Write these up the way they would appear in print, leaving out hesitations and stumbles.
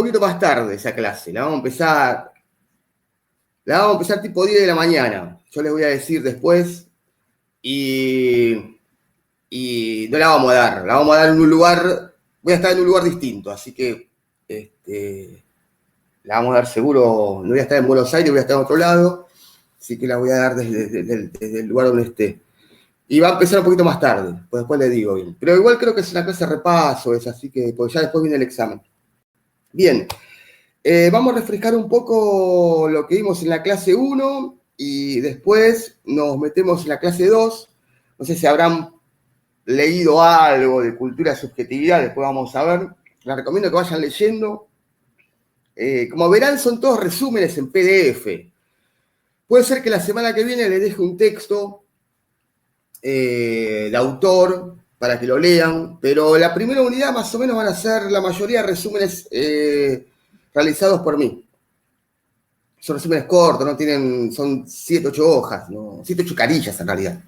poquito más tarde esa clase, la vamos a empezar tipo 10 de la mañana. Yo les voy a decir después y no la vamos a dar en un lugar, voy a estar en un lugar distinto, así que la vamos a dar seguro, no voy a estar en Buenos Aires, voy a estar en otro lado, así que la voy a dar desde el lugar donde esté. Y va a empezar un poquito más tarde, pues después le digo bien. Pero igual creo que es una clase de repaso, así que pues ya después viene el examen. Bien. Vamos a refrescar un poco lo que vimos en la clase 1 y después nos metemos en la clase 2. No sé si habrán leído algo de cultura y subjetividad, después vamos a ver. Les recomiendo que vayan leyendo. Como verán, son todos resúmenes en PDF. Puede ser que la semana que viene les deje un texto de autor para que lo lean, pero la primera unidad más o menos van a ser la mayoría de resúmenes realizados por mí. Son resúmenes cortos, no son 7, 8 hojas, ¿no? 7, 8 carillas en realidad.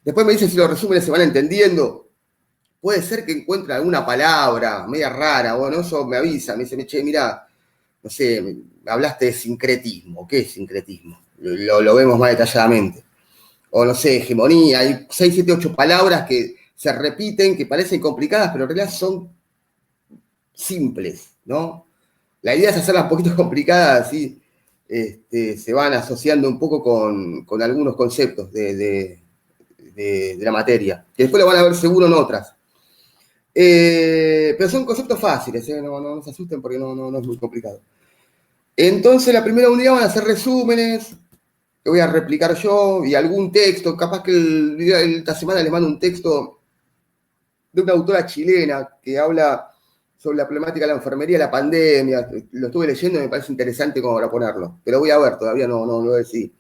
Después me dicen si los resúmenes se van entendiendo. Puede ser que encuentre alguna palabra media rara, bueno, eso me avisa, me dice, che, mira, no sé, me hablaste de sincretismo. ¿Qué es sincretismo? Lo vemos más detalladamente. O no sé, hegemonía, hay 6, 7, 8 palabras que se repiten, que parecen complicadas, pero en realidad son simples, ¿no? La idea es hacerlas un poquito complicadas, así se van asociando un poco con algunos conceptos de la materia, que después lo van a ver seguro en otras. Pero son conceptos fáciles, no se asusten porque no es muy complicado. Entonces, la primera unidad van a ser resúmenes, que voy a replicar yo, y algún texto, capaz que esta semana les mando un texto de una autora chilena que habla sobre la problemática de la enfermería y la pandemia. Lo estuve leyendo y me parece interesante como para ponerlo. Pero voy a ver, todavía no lo decidí.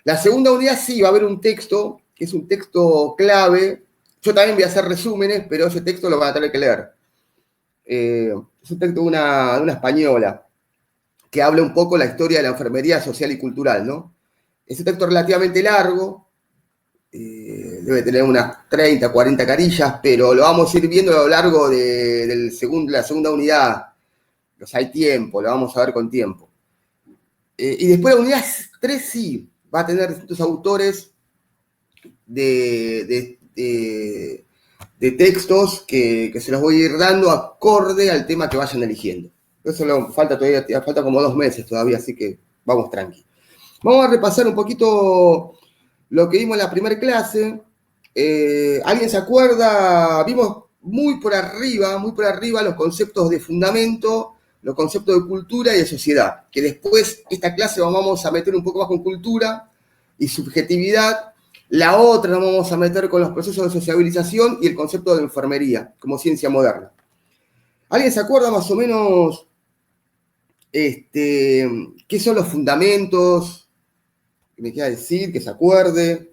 La segunda unidad sí, va a haber un texto, que es un texto clave. Yo también voy a hacer resúmenes, pero ese texto lo van a tener que leer. Es un texto de una española que habla un poco la historia de la enfermería social y cultural, ¿no? Es un texto relativamente largo, debe tener unas 30, 40 carillas, pero lo vamos a ir viendo a lo largo de la segunda unidad. O sea, hay tiempo, lo vamos a ver con tiempo. Y después la unidad 3 sí, va a tener distintos autores de textos que se los voy a ir dando acorde al tema que vayan eligiendo. Eso falta como 2 meses todavía, así que vamos tranqui. Vamos a repasar un poquito lo que vimos en la primera clase. ¿Alguien se acuerda? Vimos muy por arriba los conceptos de fundamento, los conceptos de cultura y de sociedad, que después esta clase vamos a meter un poco más con cultura y subjetividad. La otra nos vamos a meter con los procesos de sociabilización y el concepto de enfermería como ciencia moderna. ¿Alguien se acuerda más o menos qué son los fundamentos? ¿Qué me queda decir? Que se acuerde.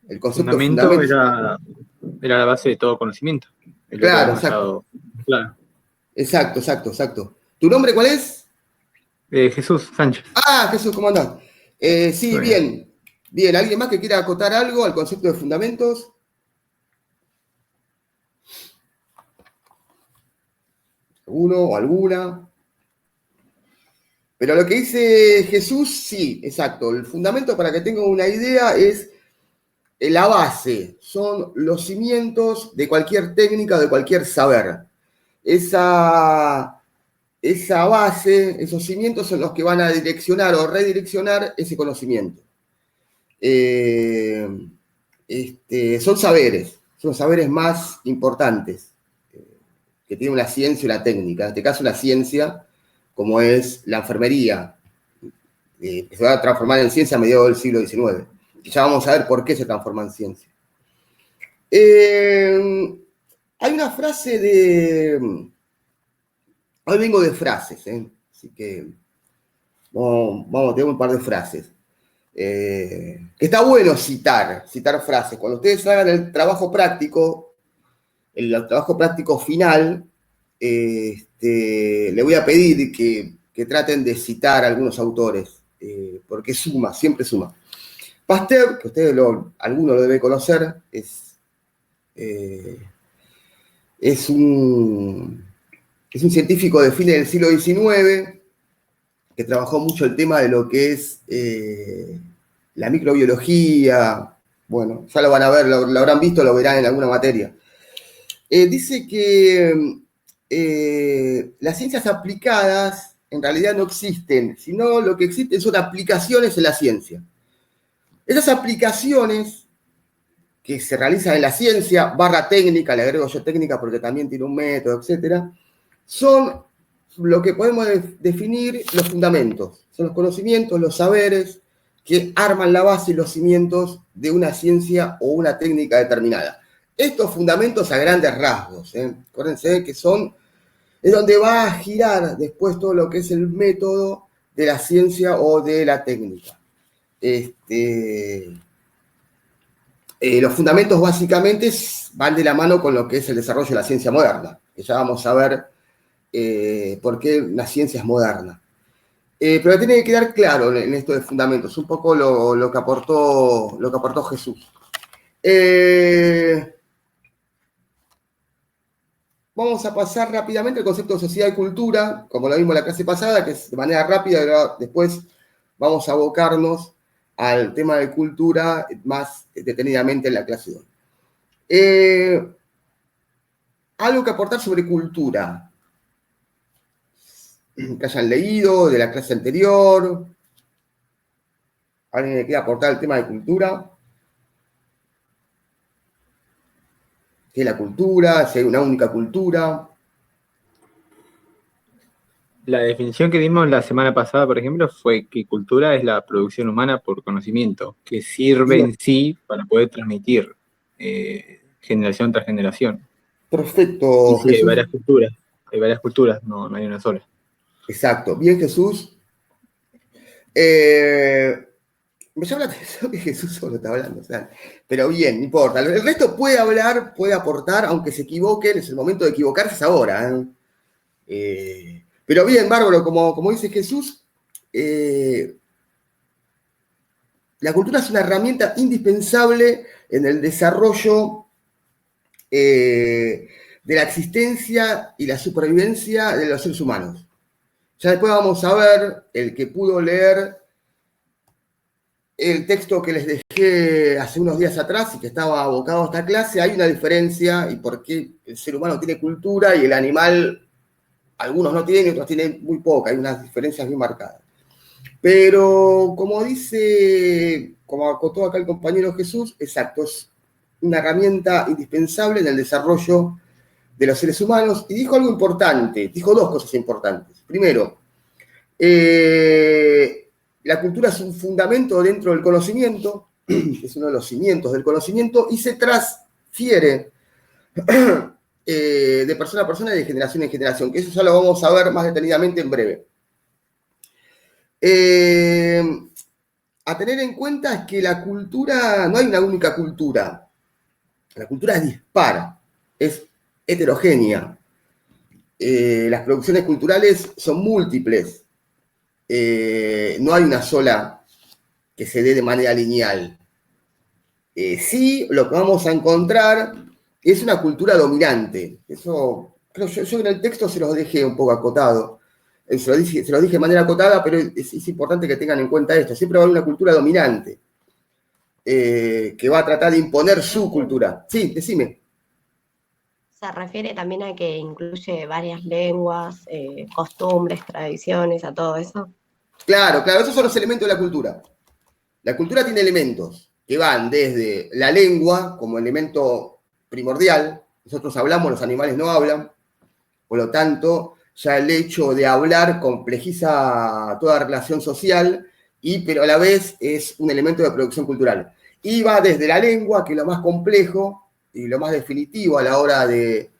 El concepto de Fundamento fundamento. era la base de todo conocimiento. Claro, exacto. Claro. Exacto. ¿Tu nombre cuál es? Jesús Sánchez. Ah, Jesús, ¿cómo andás? Sí, bien. Bien, ¿alguien más que quiera acotar algo al concepto de fundamentos? ¿Alguno o alguna? Pero lo que dice Jesús, sí, exacto. El fundamento, para que tengan una idea, es la base. Son los cimientos de cualquier técnica, de cualquier saber. Esa base, esos cimientos son los que van a direccionar o redireccionar ese conocimiento. Son saberes más importantes que tiene una ciencia y una técnica. En este caso, una ciencia como es la enfermería, que se va a transformar en ciencia a mediados del siglo XIX. Y ya vamos a ver por qué se transforma en ciencia. Hay una frase de... Hoy vengo de frases, así que vamos a tener un par de frases. Está bueno citar frases. Cuando ustedes hagan el trabajo práctico final, le voy a pedir que traten de citar a algunos autores, porque suma, siempre suma. Pasteur, que alguno lo debe conocer, es es un científico de fines del siglo XIX que trabajó mucho el tema de lo que es la microbiología. Bueno, ya lo van a ver, lo habrán visto, lo verán en alguna materia. Dice que las ciencias aplicadas en realidad no existen, sino lo que existen son aplicaciones en la ciencia. Esas aplicaciones que se realizan en la ciencia, barra técnica, le agrego yo técnica porque también tiene un método, etcétera, son lo que podemos definir los fundamentos. Son los conocimientos, los saberes que arman la base y los cimientos de una ciencia o una técnica determinada. Estos fundamentos a grandes rasgos, acuérdense que es donde va a girar después todo lo que es el método de la ciencia o de la técnica. Los fundamentos básicamente van de la mano con lo que es el desarrollo de la ciencia moderna, que ya vamos a ver por qué la ciencia es moderna. Pero tiene que quedar claro en esto de fundamentos, un poco lo que aportó Jesús. Vamos a pasar rápidamente al concepto de sociedad y cultura, como lo vimos en la clase pasada, que es de manera rápida, después vamos a abocarnos al tema de cultura más detenidamente en la clase de hoy. Algo que aportar sobre cultura, que hayan leído de la clase anterior. ¿Alguien le quiere aportar el tema de cultura? ¿Qué es la cultura? Si hay una única cultura. La definición que dimos la semana pasada, por ejemplo, fue que cultura es la producción humana por conocimiento, que sirve en sí para poder transmitir generación tras generación. Perfecto, Y sí, Jesús. Hay varias culturas, no hay una sola. Exacto, bien, Jesús. Me llama la atención que Jesús solo está hablando, o sea, pero bien, no importa. El resto puede hablar, puede aportar, aunque se equivoquen, es el momento de equivocarse, es ahora. Pero bien, bárbaro, como dice Jesús, la cultura es una herramienta indispensable en el desarrollo de la existencia y la supervivencia de los seres humanos. Ya después vamos a ver, el que pudo leer el texto que les dejé hace unos días atrás y que estaba abocado a esta clase, hay una diferencia y por qué el ser humano tiene cultura y el animal, algunos no tienen y otros tienen muy poca, hay unas diferencias bien marcadas. Pero como acotó acá el compañero Jesús, exacto, es una herramienta indispensable en el desarrollo de los seres humanos y dijo algo importante, dijo dos cosas importantes. Primero, la cultura es un fundamento dentro del conocimiento, es uno de los cimientos del conocimiento, y se transfiere de persona a persona y de generación en generación, que eso ya lo vamos a ver más detenidamente en breve. A tener en cuenta es que la cultura, no hay una única cultura, la cultura es dispar, es heterogénea. Las producciones culturales son múltiples. No hay una sola que se dé de manera lineal. Sí, lo que vamos a encontrar es una cultura dominante. Eso, creo yo en el texto se los dejé un poco acotado. Se los dije de manera acotada, pero es importante que tengan en cuenta esto. Siempre va a haber una cultura dominante que va a tratar de imponer su cultura. Sí, decime. Se refiere también a que incluye varias lenguas, costumbres, tradiciones, a todo eso. Claro, esos son los elementos de la cultura. La cultura tiene elementos que van desde la lengua como elemento primordial. Nosotros hablamos, los animales no hablan. Por lo tanto, ya el hecho de hablar complejiza toda relación social, pero a la vez es un elemento de producción cultural. Y va desde la lengua, que es lo más complejo y lo más definitivo a la hora de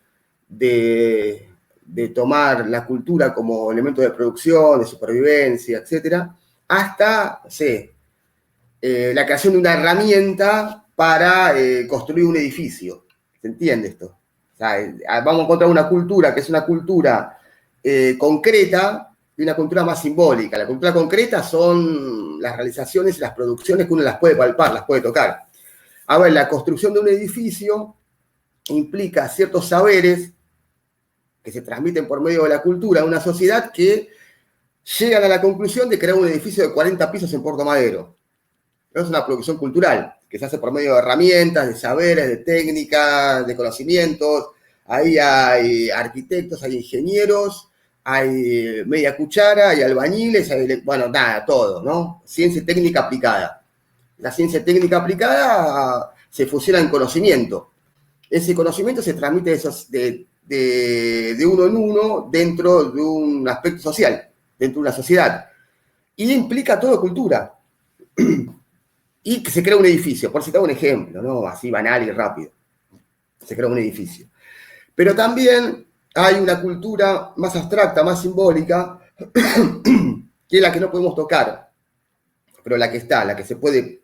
tomar la cultura como elemento de producción, de supervivencia, etc., hasta, no sé, la creación de una herramienta para construir un edificio. ¿Se entiende esto? O sea, vamos a encontrar una cultura que es una cultura concreta y una cultura más simbólica. La cultura concreta son las realizaciones y las producciones que uno las puede palpar, las puede tocar. A ver, la construcción de un edificio implica ciertos saberes que se transmiten por medio de la cultura de una sociedad que llegan a la conclusión de crear un edificio de 40 pisos en Puerto Madero. Es una producción cultural que se hace por medio de herramientas, de saberes, de técnicas, de conocimientos. Ahí hay arquitectos, hay ingenieros, hay media cuchara, hay albañiles, hay, bueno, nada, todo, ¿no? Ciencia y técnica aplicada. La ciencia y técnica aplicada se fusiona en conocimiento. Ese conocimiento se transmite de uno en uno dentro de un aspecto social, dentro de una sociedad. Y implica toda cultura. Y que se crea un edificio, por citar un ejemplo, ¿no? Así banal y rápido. Se crea un edificio. Pero también hay una cultura más abstracta, más simbólica, que es la que no podemos tocar, pero la que está, la que se puede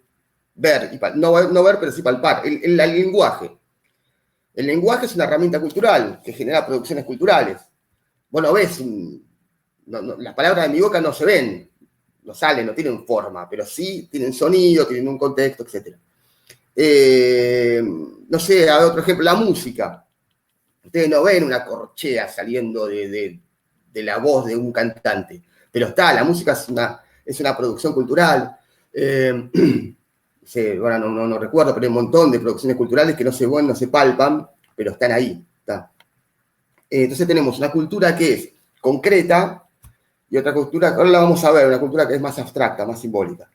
ver, no ver, pero sí palpar, el lenguaje. El lenguaje es una herramienta cultural que genera producciones culturales. Vos no ves, las palabras de mi boca no se ven, no salen, no tienen forma, pero sí tienen sonido, tienen un contexto, etc. No sé, a otro ejemplo, la música. Ustedes no ven una corchea saliendo de la voz de un cantante, pero está, la música es una producción cultural. Ahora no recuerdo, pero hay un montón de producciones culturales que no se ven, no se palpan, pero están ahí. Está. Entonces tenemos una cultura que es concreta y otra cultura, ahora la vamos a ver, una cultura que es más abstracta, más simbólica.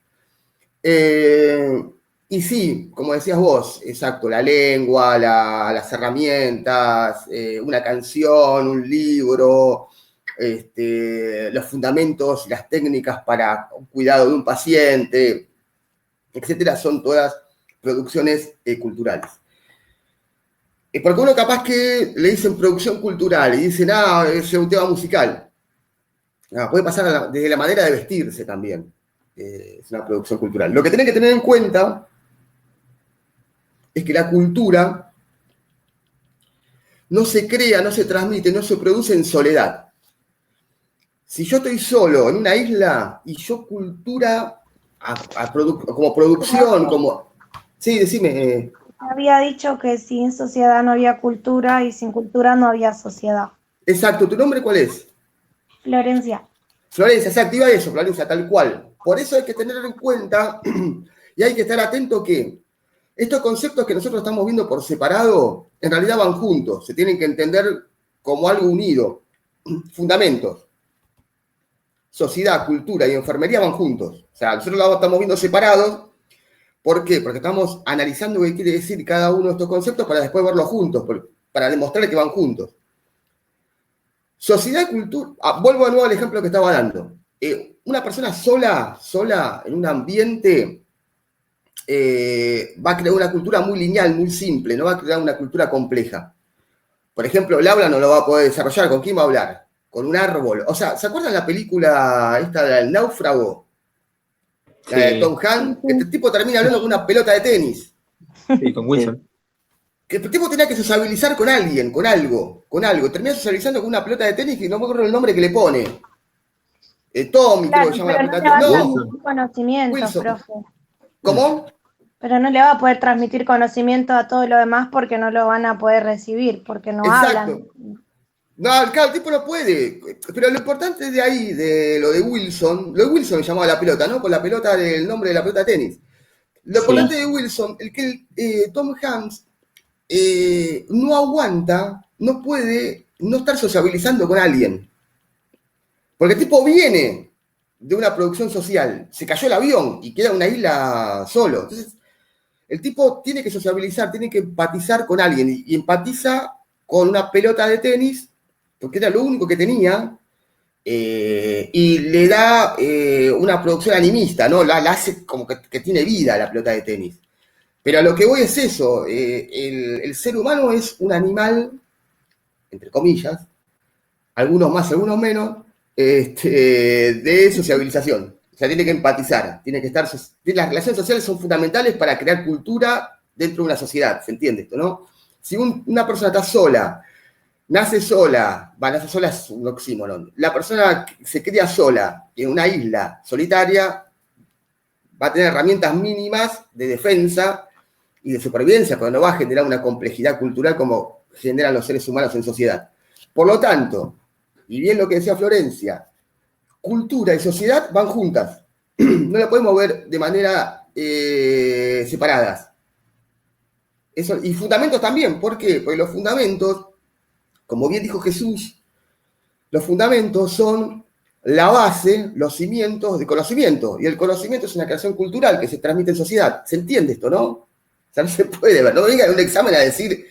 Y sí, como decías vos, exacto, la lengua, las herramientas, una canción, un libro, los fundamentos, las técnicas para cuidado de un paciente, etcétera, son todas producciones culturales. Porque uno capaz que le dicen producción cultural y dicen, es un tema musical. Puede pasar desde la manera de vestirse también. Es una producción cultural. Lo que tienen que tener en cuenta es que la cultura no se crea, no se transmite, no se produce en soledad. Si yo estoy solo en una isla y yo cultura como producción, como... Sí, decime. Había dicho que sin sociedad no había cultura y sin cultura no había sociedad. Exacto, ¿tu nombre cuál es? Florencia. Florencia, se activa eso, Florencia, tal cual. Por eso hay que tener en cuenta y hay que estar atento que estos conceptos que nosotros estamos viendo por separado, en realidad van juntos, se tienen que entender como algo unido. Fundamentos. Sociedad, cultura y enfermería van juntos. O sea, nosotros los estamos viendo separados. ¿Por qué? Porque estamos analizando qué quiere decir cada uno de estos conceptos para después verlos juntos, para demostrar que van juntos. Sociedad, cultura... vuelvo de nuevo al ejemplo que estaba dando. Una persona sola, en un ambiente... va a crear una cultura muy lineal, muy simple, no va a crear una cultura compleja. Por ejemplo, el habla no lo va a poder desarrollar. ¿Con quién va a hablar? Con un árbol. O sea, ¿se acuerdan la película esta del náufrago? La de Tom Hanks. Este tipo termina hablando con una pelota de tenis. Sí, con Wilson. Que el tipo tenía que sociabilizar con alguien, con algo. Termina socializando con una pelota de tenis que no me acuerdo el nombre que le pone. Tommy, Claro, creo que se llama pero la no pelota le va a de tenis. transmitir conocimientos, Wilson. profe. ¿Cómo? Pero no le va a poder transmitir conocimiento a todo lo demás porque no lo van a poder recibir, porque no Exacto. hablan. No, claro, el tipo no puede. Pero lo importante de ahí, de lo de Wilson llamaba la pelota, ¿no? Con la pelota del nombre de la pelota de tenis. Lo importante de Wilson, Tom Hanks no aguanta, no puede no estar sociabilizando con alguien. Porque el tipo viene de una producción social, se cayó el avión y queda en una isla solo. Entonces, el tipo tiene que sociabilizar, tiene que empatizar con alguien y empatiza con una pelota de tenis, porque era lo único que tenía, y le da una producción animista, ¿no? La hace como que tiene vida la pelota de tenis. Pero a lo que voy es eso, el ser humano es un animal, entre comillas, algunos más, algunos menos, de sociabilización. O sea, tiene que empatizar, tiene que estar... Las relaciones sociales son fundamentales para crear cultura dentro de una sociedad, ¿se entiende esto, no? Si una persona está sola, nace sola es un oxímoron. La persona se cría sola en una isla solitaria, va a tener herramientas mínimas de defensa y de supervivencia, pero no va a generar una complejidad cultural como generan los seres humanos en sociedad. Por lo tanto, y bien lo que decía Florencia, cultura y sociedad van juntas. No la podemos ver de manera separadas. Eso, y fundamentos también. ¿Por qué? Porque los fundamentos, como bien dijo Jesús, los fundamentos son la base, los cimientos de conocimiento. Y el conocimiento es una creación cultural que se transmite en sociedad. ¿Se entiende esto, no? O sea, no se puede ver. No venga en un examen a decir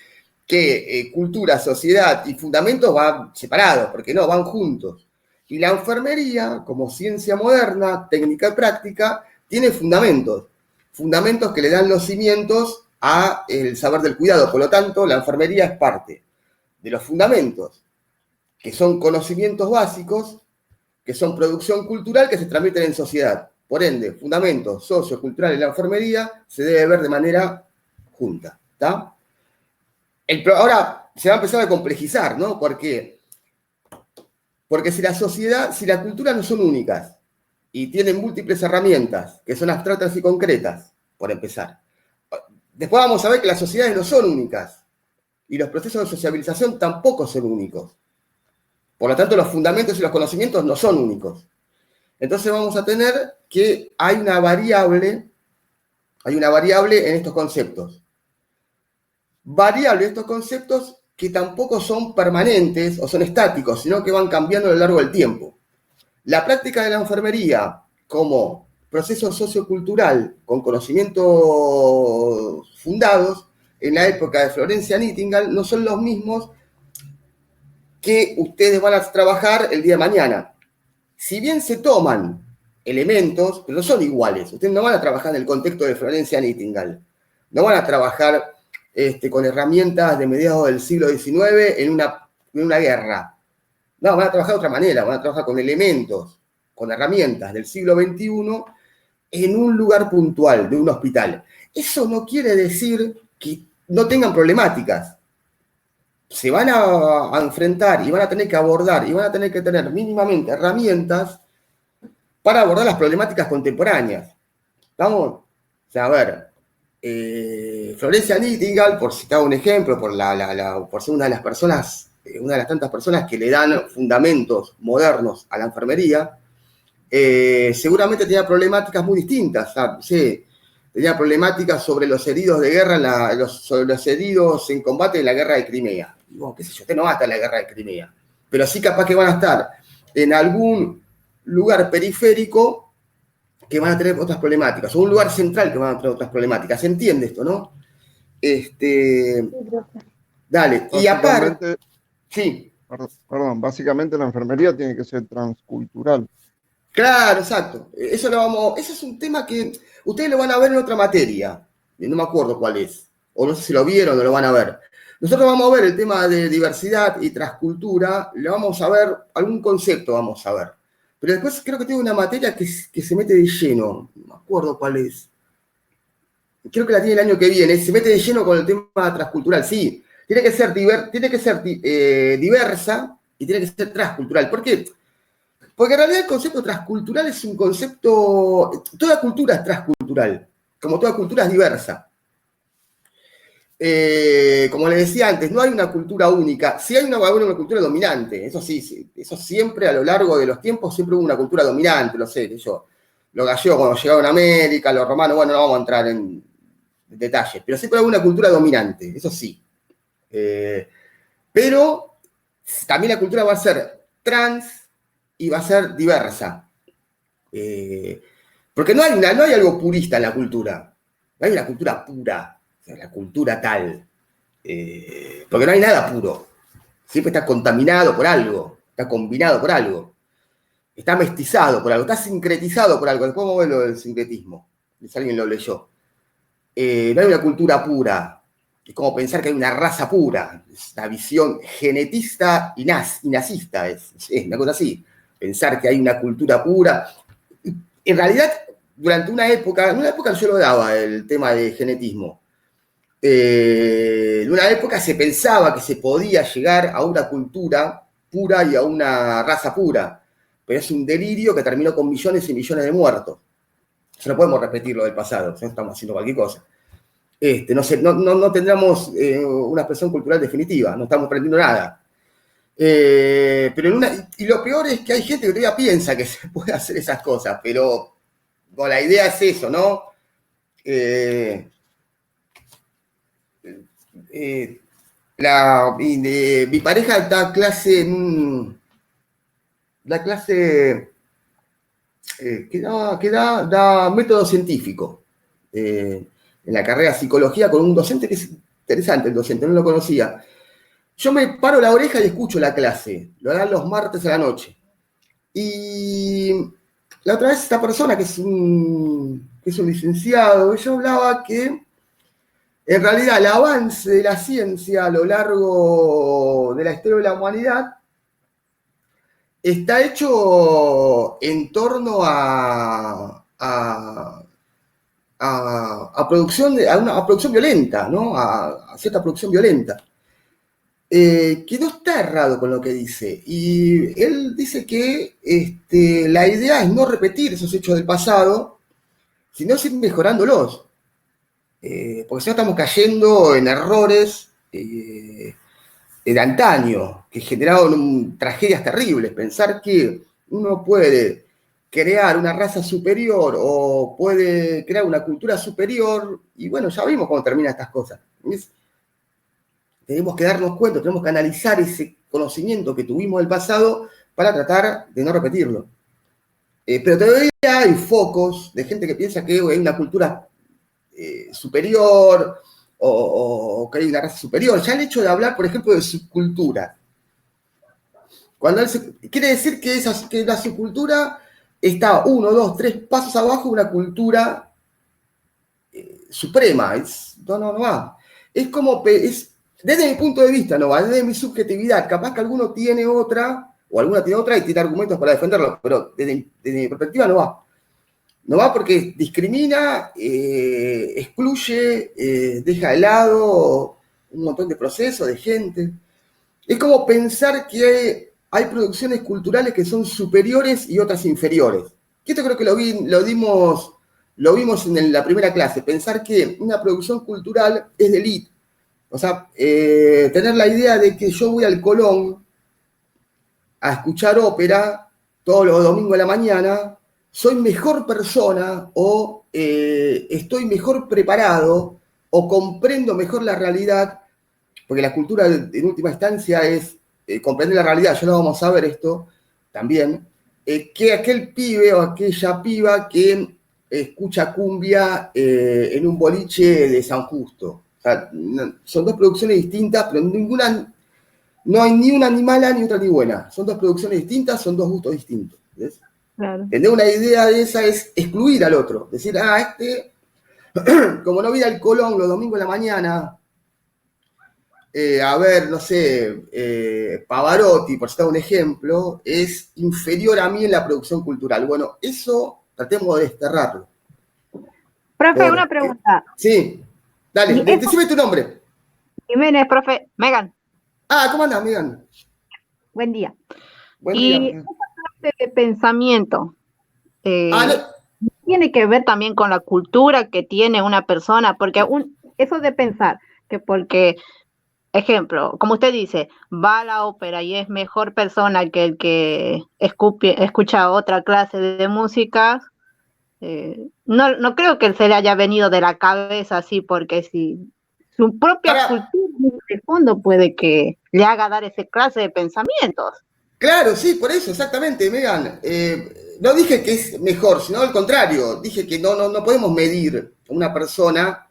que cultura, sociedad y fundamentos van separados, porque no, van juntos. Y la enfermería, como ciencia moderna, técnica y práctica, tiene fundamentos. Fundamentos que le dan los cimientos al saber del cuidado. Por lo tanto, la enfermería es parte de los fundamentos, que son conocimientos básicos, que son producción cultural que se transmiten en sociedad. Por ende, fundamentos socioculturales de la enfermería se debe ver de manera junta. ¿Está? Ahora se va a empezar a complejizar, ¿no? ¿Por qué? Porque si la sociedad, si la cultura no son únicas y tienen múltiples herramientas que son abstractas y concretas, por empezar. Después vamos a ver que las sociedades no son únicas y los procesos de sociabilización tampoco son únicos. Por lo tanto, los fundamentos y los conocimientos no son únicos. Entonces vamos a tener que hay una variable en estos conceptos. Variable en estos conceptos que tampoco son permanentes o son estáticos, sino que van cambiando a lo largo del tiempo. La práctica de la enfermería como proceso sociocultural con conocimientos fundados en la época de Florencia Nightingale no son los mismos que ustedes van a trabajar el día de mañana. Si bien se toman elementos, pero no son iguales. Ustedes no van a trabajar en el contexto de Florencia Nightingale. No van a trabajar con herramientas de mediados del siglo XIX en una guerra. No, van a trabajar de otra manera, van a trabajar con elementos, con herramientas del siglo XXI en un lugar puntual de un hospital. Eso no quiere decir que no tengan problemáticas. Se van a enfrentar y van a tener que abordar y van a tener que tener mínimamente herramientas para abordar las problemáticas contemporáneas. ¿Estamos? O sea, a ver, Florencia Nightingale, por citar un ejemplo, por ser una de las personas, una de las tantas personas que le dan fundamentos modernos a la enfermería, seguramente tenía problemáticas muy distintas. Sí, tenía problemáticas sobre los heridos de guerra, sobre los heridos en combate en la guerra de Crimea. Digo, qué sé yo, usted no va a estar en la guerra de Crimea, pero sí capaz que van a estar en algún lugar periférico que van a tener otras problemáticas, o un lugar central que van a tener otras problemáticas. ¿Se entiende esto, no? Dale, y aparte... Sí. Perdón, básicamente la enfermería tiene que ser transcultural. Claro, exacto. Eso es un tema que ustedes lo van a ver en otra materia. No me acuerdo cuál es. O no sé si lo vieron o lo van a ver. Nosotros vamos a ver el tema de diversidad y transcultura. Le vamos a ver algún concepto, vamos a ver. Pero después creo que tengo una materia que se mete de lleno. No me acuerdo cuál es. Creo que la tiene el año que viene. Se mete de lleno con el tema transcultural. Sí, tiene que ser diversa y tiene que ser transcultural. ¿Por qué? Porque en realidad el concepto transcultural es un concepto... Toda cultura es transcultural, como toda cultura es diversa. Como les decía antes, no hay una cultura única. Sí hay una cultura dominante, eso sí, eso siempre a lo largo de los tiempos siempre hubo una cultura dominante, lo sé, los gallegos cuando llegaron a América, los romanos, bueno, no vamos a entrar en detalles, pero siempre hubo una cultura dominante, eso sí. Pero también la cultura va a ser trans y va a ser diversa. Porque no hay algo purista en la cultura, no hay una cultura pura. La cultura tal, porque no hay nada puro, siempre está contaminado por algo, está combinado por algo, está mestizado por algo, está sincretizado por algo. Después vamos a ver lo del sincretismo, si alguien lo leyó. No hay una cultura pura, es como pensar que hay una raza pura, es una visión genetista y nazista, es una cosa así, pensar que hay una cultura pura. En realidad, durante en una época yo lo daba el tema de genetismo. En una época se pensaba que se podía llegar a una cultura pura y a una raza pura, pero es un delirio que terminó con millones y millones de muertos. Ya no podemos repetir lo del pasado, ya estamos haciendo cualquier cosa. No tendremos una expresión cultural definitiva, no estamos aprendiendo nada. Pero y lo peor es que hay gente que todavía piensa que se puede hacer esas cosas, pero bueno, la idea es eso, ¿no? Mi pareja da clase da método científico en la carrera de psicología con un docente que es interesante, el docente, no lo conocía. Yo me paro la oreja y escucho la clase, lo dan los martes a la noche. Y la otra vez esta persona, que es un licenciado, ella hablaba que en realidad el avance de la ciencia a lo largo de la historia de la humanidad está hecho en torno a una producción violenta, ¿no? A cierta producción violenta. Que no está errado con lo que dice. Y él dice que la idea es no repetir esos hechos del pasado, sino ir mejorándolos. Porque si no estamos cayendo en errores de antaño, que generaron tragedias terribles. Pensar que uno puede crear una raza superior o puede crear una cultura superior, y bueno, ya vimos cómo terminan estas cosas. Tenemos que darnos cuenta, tenemos que analizar ese conocimiento que tuvimos del pasado para tratar de no repetirlo. Pero todavía hay focos de gente que piensa que hay una cultura superior o que hay una raza superior. Ya el hecho de hablar, por ejemplo, de subcultura, quiere decir que la subcultura está 1, 2, 3 pasos abajo de una cultura suprema. No va. Es como... Desde mi punto de vista, no va, desde mi subjetividad. Capaz que alguno tiene otra, o alguna tiene otra y tiene argumentos para defenderlo, pero desde mi perspectiva no va. No va porque discrimina, excluye, deja de lado un montón de procesos, de gente. Es como pensar que hay producciones culturales que son superiores y otras inferiores. Que esto creo que lo vimos en la primera clase. Pensar que una producción cultural es de élite. O sea, tener la idea de que yo voy al Colón a escuchar ópera todos los domingos de la mañana, soy mejor persona o estoy mejor preparado o comprendo mejor la realidad, porque la cultura en última instancia es comprender la realidad, ya lo vamos a ver esto también, que aquel pibe o aquella piba que escucha cumbia en un boliche de San Justo. Son dos producciones distintas, pero no hay ni una ni mala ni otra ni buena. Son dos producciones distintas, son dos gustos distintos. ¿Ves? Claro. Tener una idea de esa es excluir al otro. Decir, como no viene al Colón los domingos de la mañana, a ver, no sé, Pavarotti, por citar un ejemplo, es inferior a mí en la producción cultural. Bueno, eso tratemos de desterrarlo. Profe, una pregunta. Sí. Dale, decime tu nombre. Jiménez, profe. Megan. ¿Cómo andás, Megan? Buen día. Buen y día. esa parte de pensamiento No. tiene que ver también con la cultura que tiene una persona, porque eso de pensar que porque, ejemplo, como usted dice, va a la ópera y es mejor persona que el que escucha otra clase de música, no creo que se le haya venido de la cabeza así, porque si su propia cultura de fondo puede que le haga dar esa clase de pensamientos. Claro, sí, por eso, exactamente, Megan. No dije que es mejor, sino al contrario. Dije que no podemos medir a una persona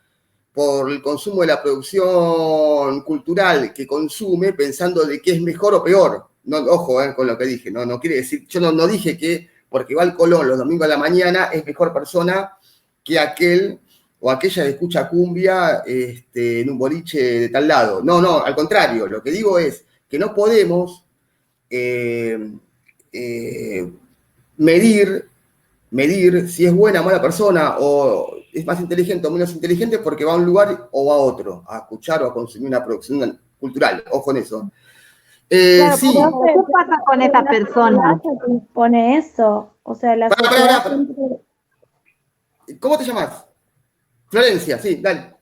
por el consumo de la producción cultural que consume pensando de qué es mejor o peor. No, ojo con lo que dije, no quiere decir, yo no dije que porque va al Colón los domingos de la mañana es mejor persona que aquel o aquella que escucha cumbia en un boliche de tal lado. No, al contrario, lo que digo es que no podemos medir si es buena o mala persona o es más inteligente o menos inteligente porque va a un lugar o va a otro, a escuchar o a consumir una producción cultural. Ojo en eso. Claro, Sí. pero ¿qué pasa con esa persona? Pone eso, o sea, la Pará. sociedad... ¿Cómo te llamas? Florencia, sí, dale.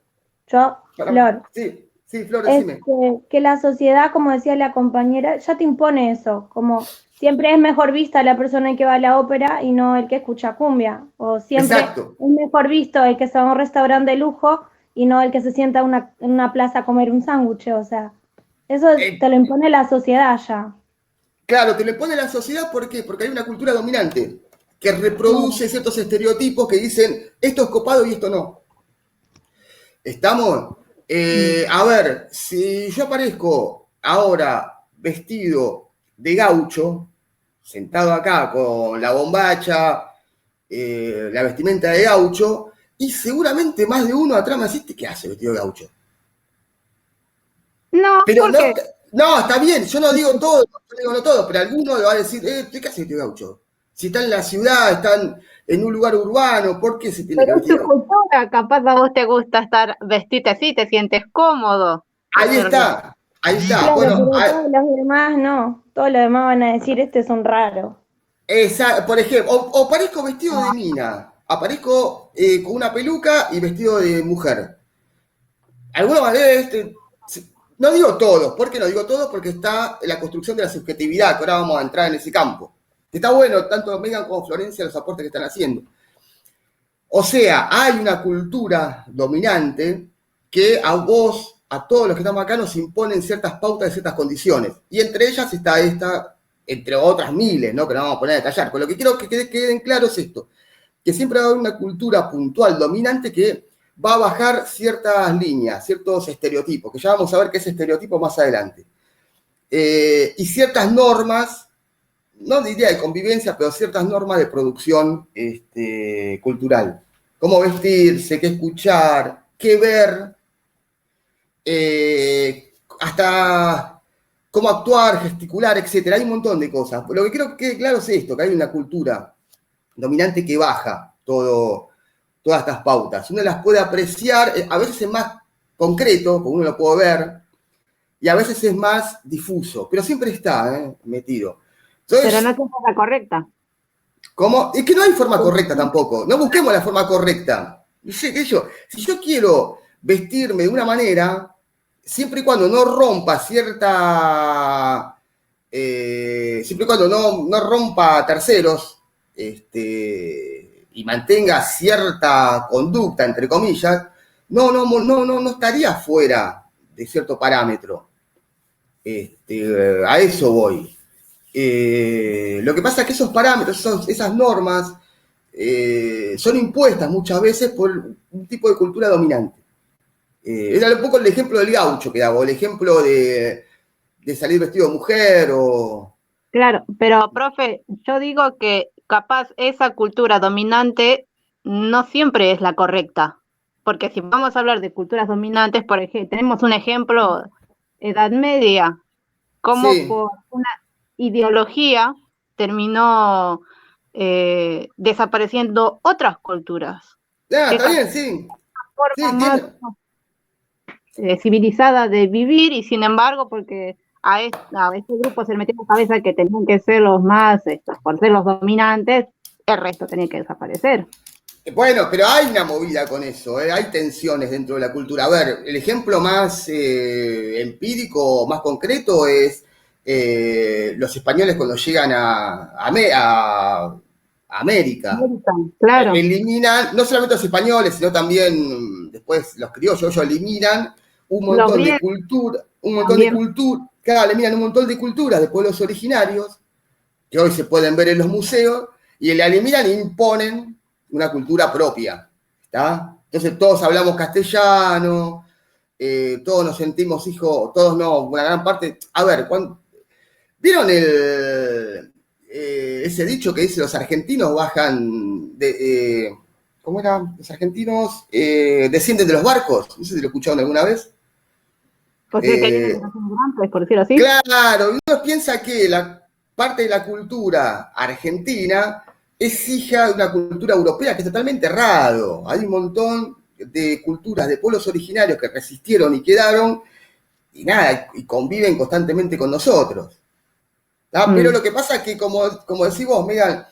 Yo, Flor. Sí, Sí, Flor, es decime. que la sociedad, como decía la compañera, ya te impone eso, como siempre es mejor vista la persona que va a la ópera y no el que escucha cumbia, o siempre Exacto. es mejor visto el que se va a un restaurante de lujo y no el que se sienta en una plaza a comer un sándwich, o sea, eso Eh, te lo impone la sociedad ya. claro, te le pone la sociedad, ¿por qué? Porque hay una cultura dominante que Claro. reproduce ciertos estereotipos que dicen esto es copado y esto no. ¿Estamos? A ver, si yo aparezco ahora vestido de gaucho, sentado acá con la bombacha, la vestimenta de gaucho, y seguramente más de uno atrás me asiste, ¿qué hace vestido de gaucho? No, Pero ¿por no, qué? no, está bien, yo no digo todo, yo digo no todo, pero alguno le va a decir, ¿qué hace vestido de gaucho? Si están en la ciudad, están en un lugar urbano, ¿por qué se tiene que Pero es vestir tu de gaucho? cultura, capaz a vos te gusta estar vestida así, te sientes cómodo. Ahí Eso es lo está, ahí está. Claro, Bueno, pero todos los demás no, todos los demás van a decir, este es un raro. por ejemplo, o aparezco vestido de mina, aparezco con una peluca y vestido de mujer. Alguna manera, no digo todos, ¿por qué no digo todos? Porque está la construcción de la subjetividad, que ahora vamos a entrar en ese campo. Está bueno, tanto Megan como Florencia, los aportes que están haciendo. O sea, hay una cultura dominante que a vos, a todos los que estamos acá, nos imponen ciertas pautas y ciertas condiciones. Y entre ellas está esta, entre otras miles, ¿no? Que no vamos a poner a detallar. Pero lo que quiero que queden claro es esto, que siempre va a haber una cultura puntual, dominante, que va a bajar ciertas líneas, ciertos estereotipos, que ya vamos a ver qué es estereotipo más adelante. Y ciertas normas, no diría de convivencia, pero ciertas normas de producción cultural. Cómo vestirse, qué escuchar, qué ver, hasta cómo actuar, gesticular, etcétera. Hay un montón de cosas. Lo que quiero que quede claro es esto, que hay una cultura dominante que baja todas estas pautas. Uno las puede apreciar, a veces es más concreto, porque uno lo puede ver, y a veces es más difuso, pero siempre está metido. Pero Entonces, no es la correcta. ¿cómo? Es que no hay forma correcta tampoco. No busquemos la forma correcta. Si yo quiero vestirme de una manera, siempre y cuando no rompa cierta. Siempre y cuando no rompa terceros y mantenga cierta conducta, entre comillas, no estaría fuera de cierto parámetro. A eso voy. Lo que pasa es que esos parámetros, esas normas, son impuestas muchas veces por un tipo de cultura dominante. Era un poco el ejemplo del gaucho que daba, o el ejemplo de salir vestido de mujer, o... Claro, pero profe, yo digo que capaz esa cultura dominante no siempre es la correcta, porque si vamos a hablar de culturas dominantes, por ejemplo, tenemos un ejemplo, Edad Media, como Sí, por una ideología terminó desapareciendo otras culturas, que está capaz bien, sí. forma Sí, más civilizada de vivir y sin embargo, porque a este grupo se le metió en la cabeza que tenían que ser los más, por ser los dominantes, el resto tenía que desaparecer. Bueno, pero hay una movida con eso, hay tensiones dentro de la cultura. A ver, el ejemplo más empírico, más concreto es los españoles cuando llegan a América. Claro, Eliminan, no solamente los españoles, sino también después los criollos, ellos eliminan un los montón de griegos también. cultura, claro, eliminan un montón de culturas de pueblos originarios, que hoy se pueden ver en los museos, y la eliminan e imponen una cultura propia. ¿Está? Entonces todos hablamos castellano, todos nos sentimos hijos, todos no, una gran parte. A ver, ¿vieron ese dicho que dice los argentinos bajan de. ¿Cómo era? Los argentinos descienden de los barcos. No sé si lo escucharon alguna vez. Por ser que vienen de Eh, los inmigrantes, por decirlo así. claro, uno piensa que la parte de la cultura argentina es hija de una cultura europea, que es totalmente errado. Hay un montón de culturas, de pueblos originarios que resistieron y quedaron, y nada, y conviven constantemente con nosotros. Pero lo que pasa es que, como decís vos, Megan,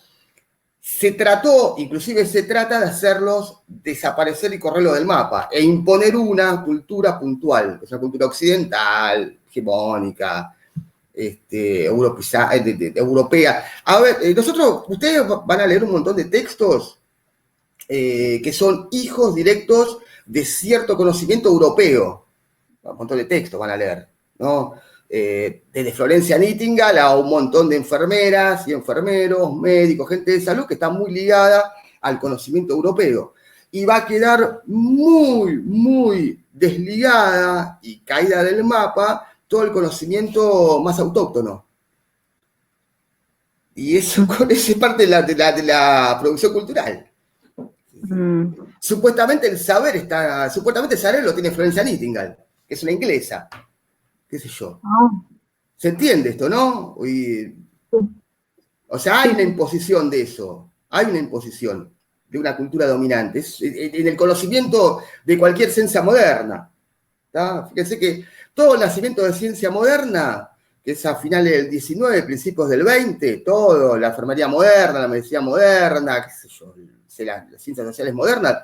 se trató, inclusive se trata de hacerlos desaparecer y correrlos del mapa, e imponer una cultura puntual, que es una cultura occidental, hegemónica, europea. A ver, ustedes van a leer un montón de textos que son hijos directos de cierto conocimiento europeo. Un montón de textos van a leer, ¿no? Desde Florencia Nightingale a un montón de enfermeras y enfermeros, médicos, gente de salud que está muy ligada al conocimiento europeo. Y va a quedar muy, muy desligada y caída del mapa todo el conocimiento más autóctono. Y eso es parte de la producción cultural. Supuestamente el saber lo tiene Florencia Nightingale, que es una inglesa. ¿Qué sé yo? ¿Se entiende esto, no? O sea, hay una imposición de eso. Hay una imposición de una cultura dominante. En el conocimiento de cualquier ciencia moderna. ¿Tá? Fíjense que todo el nacimiento de ciencia moderna, que es a finales del 19, principios del 20, todo, la enfermería moderna, la medicina moderna, qué sé yo, las ciencias sociales modernas,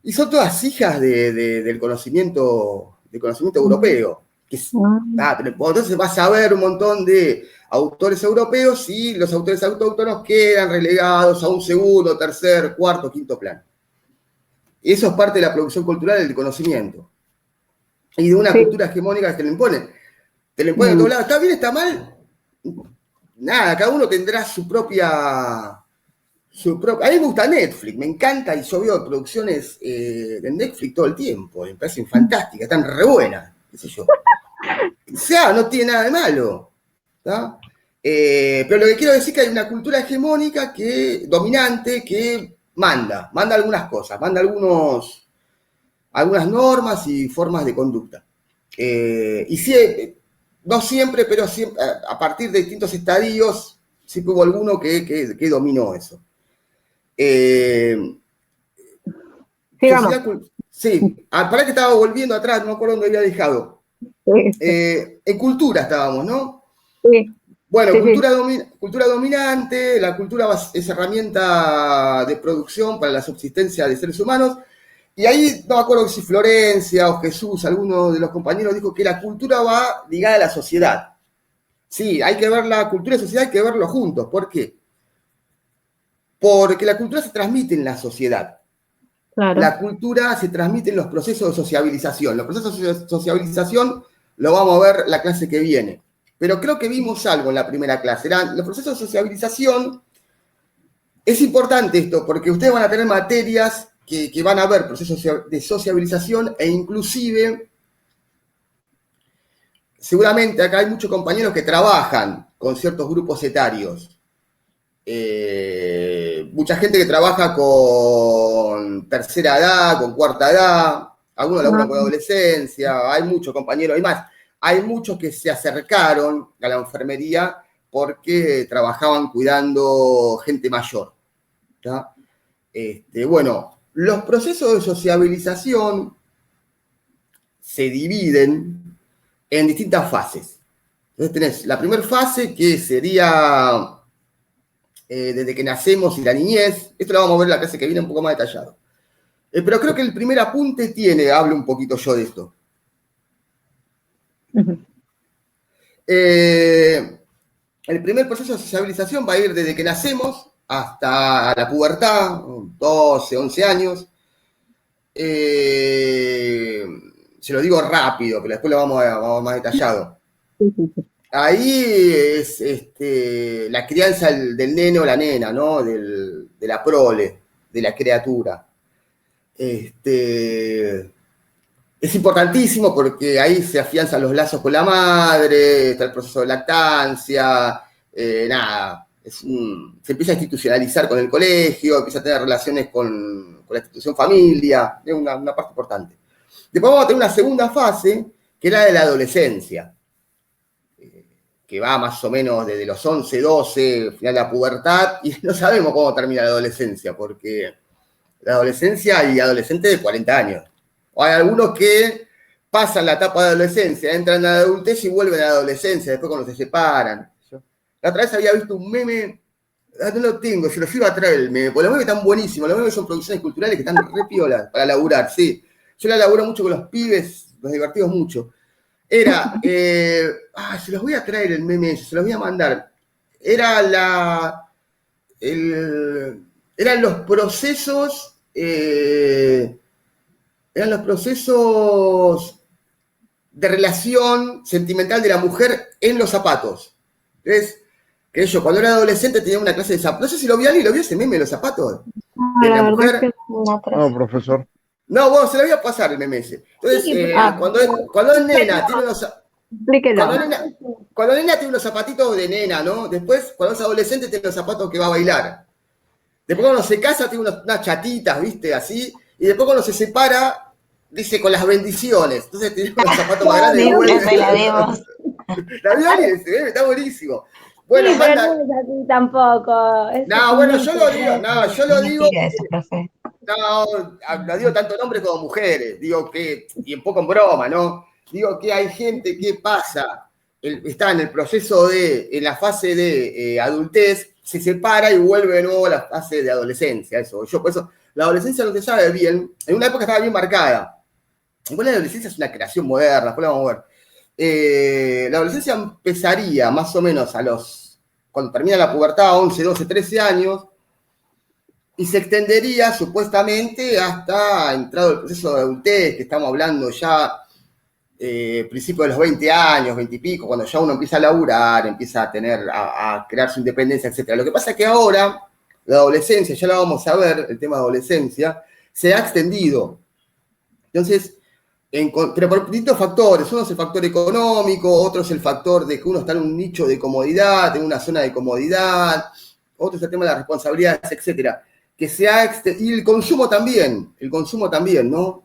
y son todas hijas del conocimiento europeo. Entonces vas a ver un montón de autores europeos y los autores autóctonos quedan relegados a un segundo, tercer, cuarto, quinto plano. Y eso es parte de la producción cultural del conocimiento. Y de una cultura hegemónica que te lo impone. Te lo impone a todos lados. ¿Está bien? ¿Está mal? Nada, cada uno tendrá su propia... A mí me gusta Netflix, me encanta, y yo veo producciones de Netflix todo el tiempo. Me parecen fantásticas, están re buenas, qué sé yo. O sea, no tiene nada de malo. ¿Tá? Pero lo que quiero decir es que hay una cultura hegemónica dominante que manda algunas cosas, manda algunas normas y formas de conducta. Y no siempre, pero siempre, a partir de distintos estadios, siempre hubo alguno que dominó eso. Sigamos. Sí, para que estaba volviendo atrás, no me acuerdo dónde había dejado. En cultura estábamos, ¿no? Sí. Bueno, Sí, cultura dominante, la cultura es herramienta de producción para la subsistencia de seres humanos, y ahí no me acuerdo si Florencia o Jesús, alguno de los compañeros, dijo que la cultura va ligada a la sociedad. Sí, hay que ver la cultura y la sociedad, hay que verlo juntos. ¿Por qué? Porque la cultura se transmite en la sociedad. claro. La cultura se transmite en los procesos de sociabilización. Los procesos de sociabilización lo vamos a ver la clase que viene. Pero creo que vimos algo en la primera clase. Eran los procesos de sociabilización. Es importante esto, porque ustedes van a tener materias que van a ver procesos de sociabilización, e inclusive, seguramente acá hay muchos compañeros que trabajan con ciertos grupos etarios. Mucha gente que trabaja con tercera edad, con cuarta edad, algunos laburan con adolescencia, hay muchos compañeros, hay muchos que se acercaron a la enfermería porque trabajaban cuidando gente mayor. ¿Tá? Bueno, los procesos de sociabilización se dividen en distintas fases. Entonces tenés la primera fase, que sería desde que nacemos y la niñez. Esto lo vamos a ver en la clase que viene un poco más detallado. Pero creo que el primer apunte hablo un poquito yo de esto. El primer proceso de sociabilización va a ir desde que nacemos hasta la pubertad, 12, 11 años. Se lo digo rápido, pero después lo vamos más detallado. Ahí es la crianza del nene o la nena, ¿no? De la prole, de la criatura. Es importantísimo porque ahí se afianzan los lazos con la madre, está el proceso de lactancia, se empieza a institucionalizar con el colegio, empieza a tener relaciones con la institución familia, es una parte importante. Después vamos a tener una segunda fase, que es la de la adolescencia, que va más o menos desde los 11, 12, final de la pubertad, y no sabemos cómo termina la adolescencia, porque la adolescencia hay adolescentes de 40 años. O hay algunos que pasan la etapa de adolescencia, entran a la adultez y vuelven a la adolescencia, después cuando se separan. La otra vez había visto un meme No lo tengo, se los iba a traer el meme, porque los memes están buenísimos, los memes son producciones culturales que están re piolas para laburar, sí. Yo la laburo mucho con los pibes, los divertimos mucho. Era, se los voy a traer el meme ese, se los voy a mandar. Eran los procesos, de relación sentimental de la mujer en los zapatos. Entonces, que yo cuando era adolescente tenía una clase de zapatos. No sé si lo vio alguien, ¿lo vio ese meme de los zapatos? De la mujer. No, profesor. No, bueno, se lo voy a pasar el meme ese. Entonces, cuando es nena, tiene unos Explíquelo. cuando nena tiene unos zapatitos de nena, ¿no? Después, cuando es adolescente, tiene los zapatos que va a bailar. Después, cuando se casa, tiene unas chatitas, ¿viste? Así. Y después, cuando se separa, dice con las bendiciones. Entonces, tiene unos zapatos más grandes. La vemos. La vio alguien ese meme, está buenísimo. Bueno, Sí, pero manda. no es así tampoco. No, bueno, yo lo digo. Mentira eso, profe. No, lo digo tanto en hombres como mujeres. Digo que, y un poco en broma, ¿no? Digo que hay gente que pasa, está en el proceso en la fase de adultez, se separa y vuelve de nuevo a la fase de adolescencia. Por eso, la adolescencia no se sabe bien. En una época estaba bien marcada. Igual la adolescencia es una creación moderna, después la vamos a ver. La adolescencia empezaría más o menos cuando termina la pubertad, 11, 12, 13 años, y se extendería supuestamente hasta entrado el proceso de adultez, que estamos hablando ya principio de los 20 años, 20 y pico, cuando ya uno empieza a laburar, empieza a crear su independencia, etc. Lo que pasa es que ahora, la adolescencia, ya la vamos a ver, el tema de adolescencia, se ha extendido. Entonces, pero por distintos factores. Uno es el factor económico, otro es el factor de que uno está en un nicho de comodidad, en una zona de comodidad, otro es el tema de las responsabilidades, etcétera. Y el consumo también, ¿no?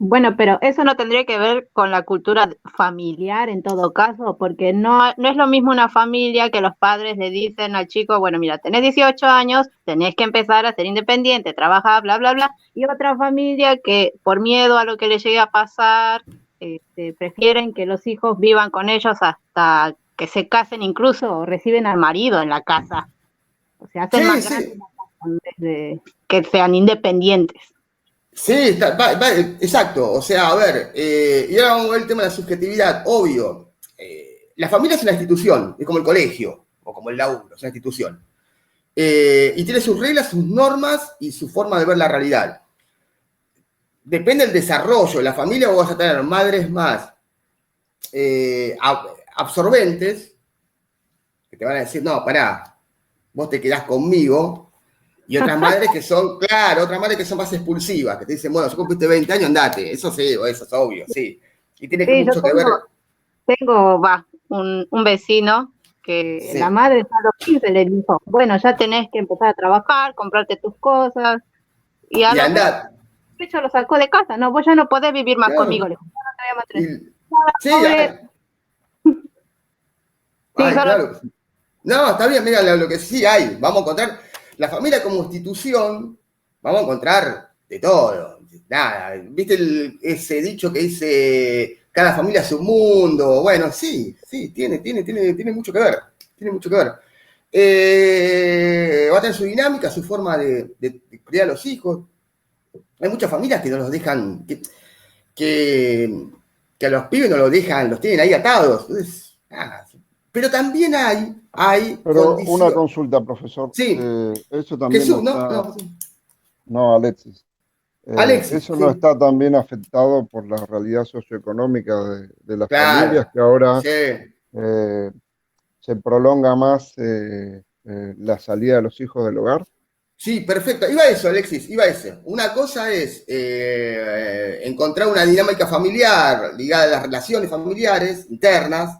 Bueno, pero eso no tendría que ver con la cultura familiar en todo caso, porque no es lo mismo una familia que los padres le dicen al chico, bueno, mira, tenés 18 años, tenés que empezar a ser independiente, trabajar, bla, bla, bla, y otra familia que por miedo a lo que le llegue a pasar, prefieren que los hijos vivan con ellos hasta que se casen, incluso o reciben al marido en la casa. O sea, hacen más grande la casa antes de que sean independientes. Sí, exacto. O sea, a ver, y ahora vamos a ver el tema de la subjetividad, obvio. La familia es una institución, es como el colegio, o como el laburo, es una institución. Y tiene sus reglas, sus normas y su forma de ver la realidad. Depende del desarrollo de la familia, vos vas a tener madres más absorbentes, que te van a decir, no, pará, vos te quedás conmigo. Y otras madres que son, más expulsivas, que te dicen, bueno, si cumpliste 20 años, andate. Eso sí, eso es obvio, sí. Y tiene mucho que ver. Tengo un vecino que la madre a los 15 le dijo, bueno, ya tenés que empezar a trabajar, comprarte tus cosas. Y a andar. Ella lo sacó de casa, no, vos ya no podés vivir más conmigo. Le dijo, no te voy a mantener. Claro. No, está bien, mira, lo que sí hay, vamos a encontrar. La familia como institución, vamos a encontrar de todo. Nada, ¿viste ese dicho que dice cada familia es un mundo? Bueno, sí, tiene mucho que ver. Tiene mucho que ver. Va a tener su dinámica, su forma de criar a los hijos. Hay muchas familias que no los dejan, que a los pibes no los dejan, los tienen ahí atados. Entonces, pero también hay pero una consulta, profesor. Sí. Eso también Jesús, no, Alexis. Alexis, eso no está también afectado por la realidad socioeconómica de las familias, que ahora se prolonga más la salida de los hijos del hogar. Sí, perfecto. Iba a eso, Alexis, iba a eso. Una cosa es encontrar una dinámica familiar ligada a las relaciones familiares internas,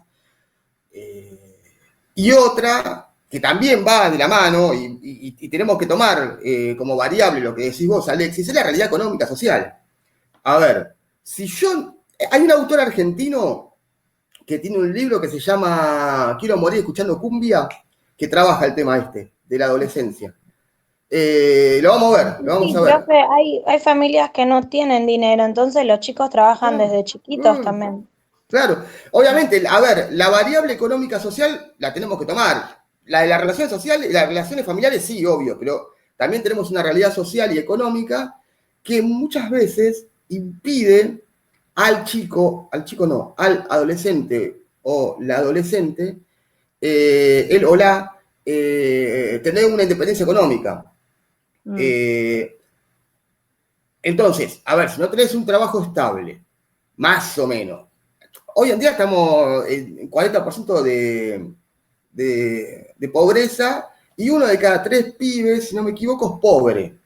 y otra que también va de la mano y tenemos que tomar como variable lo que decís vos, Alexis, es la realidad económica social. A ver, hay un autor argentino que tiene un libro que se llama Quiero morir escuchando cumbia, que trabaja el tema de la adolescencia. Lo vamos a ver, Profe, hay familias que no tienen dinero, entonces los chicos trabajan desde chiquitos también. Claro, obviamente, a ver, la variable económica social la tenemos que tomar. La de las relaciones sociales, las relaciones familiares, sí, obvio, pero también tenemos una realidad social y económica que muchas veces impide al adolescente o la adolescente, él o la, tener una independencia económica. Entonces, a ver, si no tenés un trabajo estable, más o menos, hoy en día estamos en 40% de pobreza y 1 de cada 3 pibes, si no me equivoco, es pobre.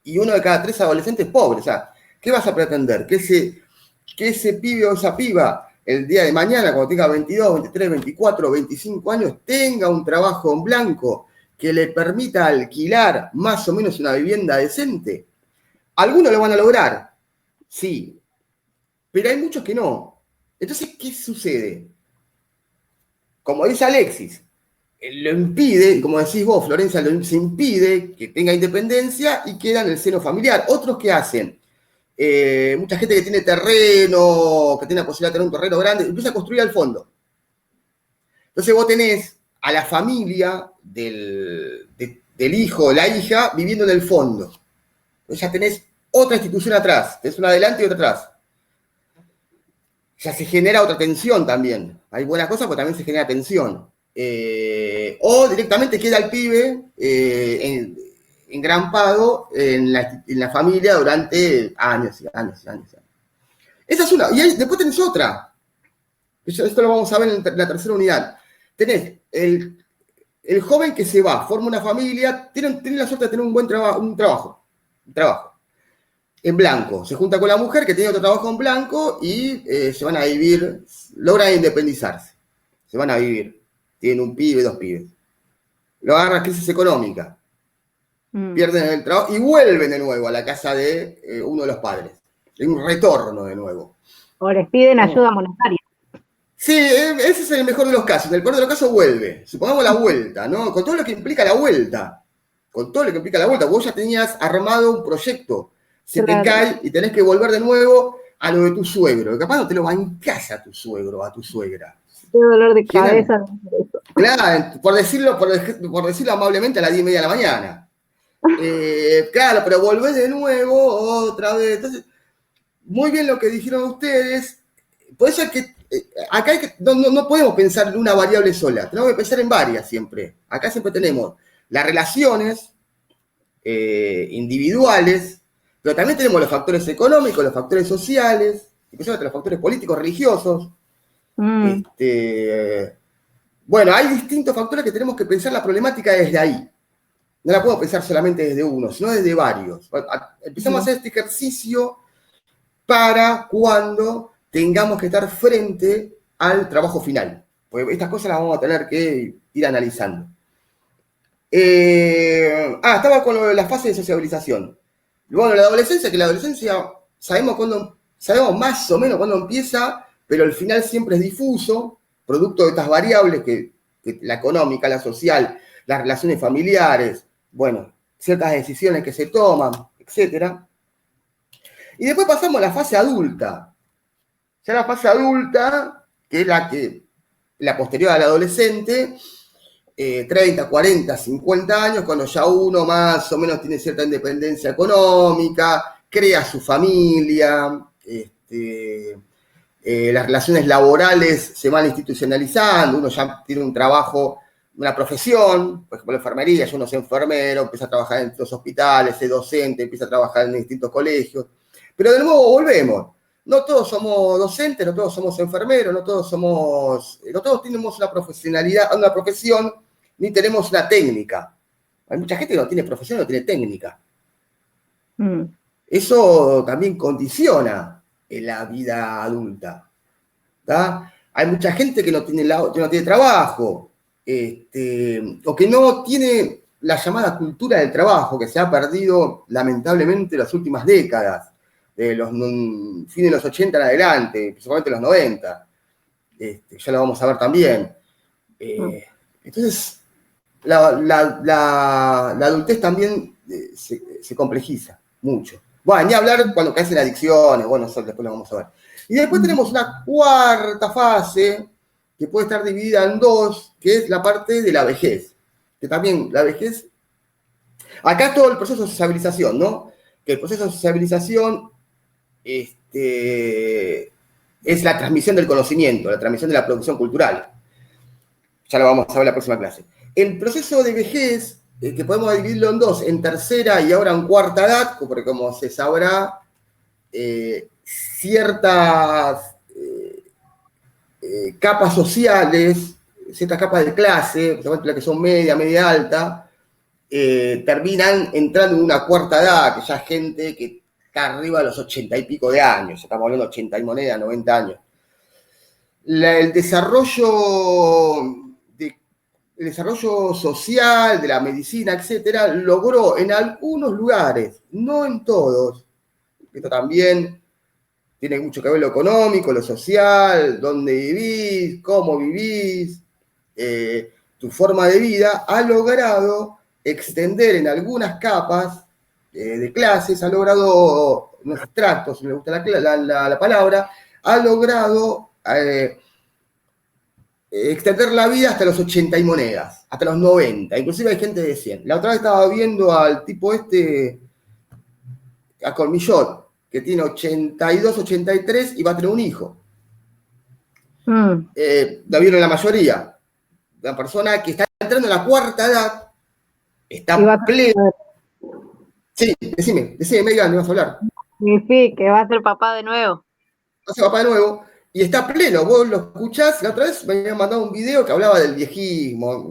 Y 1 de cada 3 adolescentes es pobre. O sea, ¿qué vas a pretender? Que ese pibe o esa piba el día de mañana, cuando tenga 22, 23, 24, 25 años, tenga un trabajo en blanco que le permita alquilar más o menos una vivienda decente. Algunos lo van a lograr, sí, pero hay muchos que no. Entonces, ¿qué sucede? Como dice Alexis, lo impide, como decís vos, Florencia, se impide que tenga independencia y queda en el seno familiar. Otros que hacen, mucha gente que tiene terreno, que tiene la posibilidad de tener un terreno grande, empieza a construir al fondo. Entonces vos tenés a la familia del hijo o la hija viviendo en el fondo. Entonces ya tenés otra institución atrás, tenés una adelante y otra atrás. Ya se genera otra tensión también. Hay buenas cosas, pero también se genera tensión. O directamente queda el pibe engrampado en la familia durante años y años y años. Esa es una. Y después tenés otra. Esto lo vamos a ver en la tercera unidad. Tenés el joven que se va, forma una familia, tiene la suerte de tener un buen trabajo, un trabajo en blanco. Se junta con la mujer que tiene otro trabajo en blanco y se van a vivir, logran independizarse. Se van a vivir. Tienen un pibe, 2 pibes. Lo agarra crisis económica. Pierden el trabajo y vuelven de nuevo a la casa de uno de los padres. Hay un retorno de nuevo. O les piden ayuda monetaria. Sí, ese es el mejor de los casos. En el peor de los casos vuelve. Supongamos la vuelta, ¿no? Con todo lo que implica la vuelta. Con todo lo que implica la vuelta. Vos ya tenías armado un proyecto. Se te cae y tenés que volver de nuevo a lo de tu suegro. Capaz no te lo bancás a tu suegro o a tu suegra. Qué dolor de cabeza. Claro, por decirlo amablemente, a las 10:30 de la mañana. Claro, pero volvés de nuevo otra vez. Entonces, muy bien lo que dijeron ustedes. Por eso es que acá no podemos pensar en una variable sola. Tenemos que pensar en varias siempre. Acá siempre tenemos las relaciones individuales, pero también tenemos los factores económicos, los factores sociales, especialmente los factores políticos, religiosos. Bueno, hay distintos factores que tenemos que pensar la problemática desde ahí. No la puedo pensar solamente desde uno, sino desde varios. Empezamos a hacer este ejercicio para cuando tengamos que estar frente al trabajo final. Porque estas cosas las vamos a tener que ir analizando. Estaba con lo de la fase de sociabilización. Bueno, la adolescencia sabemos más o menos cuándo empieza, pero el final siempre es difuso, producto de estas variables que la económica, la social, las relaciones familiares, bueno, ciertas decisiones que se toman, etc. Y después pasamos a la fase adulta. Ya la fase adulta, que es la posterior al adolescente, 30, 40, 50 años, cuando ya uno más o menos tiene cierta independencia económica, crea su familia, las relaciones laborales se van institucionalizando, uno ya tiene un trabajo, una profesión, por ejemplo la enfermería, yo no soy enfermero, empieza a trabajar en los hospitales, es docente, empieza a trabajar en distintos colegios, pero de nuevo volvemos. No todos somos docentes, no todos somos enfermeros, no todos tenemos una profesionalidad, una profesión, ni tenemos una técnica. Hay mucha gente que no tiene profesión, no tiene técnica. Eso también condiciona en la vida adulta. ¿Tá? Hay mucha gente que no tiene trabajo, o que no tiene la llamada cultura del trabajo, que se ha perdido lamentablemente en las últimas décadas. De los fines de los 80 en adelante, principalmente los 90. Ya lo vamos a ver también. Entonces, la adultez también se complejiza mucho. Bueno, ni hablar cuando caes en adicciones, bueno, eso después lo vamos a ver. Y después tenemos una cuarta fase, que puede estar dividida en 2, que es la parte de la vejez. que también la vejez, acá todo el proceso de sociabilización, ¿no? Que el proceso de sociabilización es la transmisión del conocimiento, la transmisión de la producción cultural. Ya lo vamos a ver en la próxima clase. El proceso de vejez, que podemos dividirlo en dos, en tercera y ahora en cuarta edad, porque como se sabrá, ciertas capas sociales, ciertas capas de clase, las que son media alta, terminan entrando en una cuarta edad, que ya es gente que está arriba de los 80 y pico de años, estamos hablando de 80 y moneda, 90 años. El desarrollo social, de la medicina, etcétera, logró en algunos lugares, no en todos, esto también tiene mucho que ver lo económico, lo social, dónde vivís, cómo vivís, tu forma de vida, ha logrado extender en algunas capas de clases, ha logrado, unos extractos, si me gusta la palabra, ha logrado extender la vida hasta los 80 y monedas, hasta los 90, inclusive hay gente de 100. La otra vez estaba viendo al tipo a Cormillot, que tiene 82, 83 y va a tener un hijo. La vieron la mayoría. La persona que está entrando en la cuarta edad está plena. Sí, decime, Megan, me vas a hablar. Sí, que va a ser papá de nuevo. Va a ser papá de nuevo. Y está pleno, vos lo escuchás. La otra vez me habían mandado un video que hablaba del viejismo.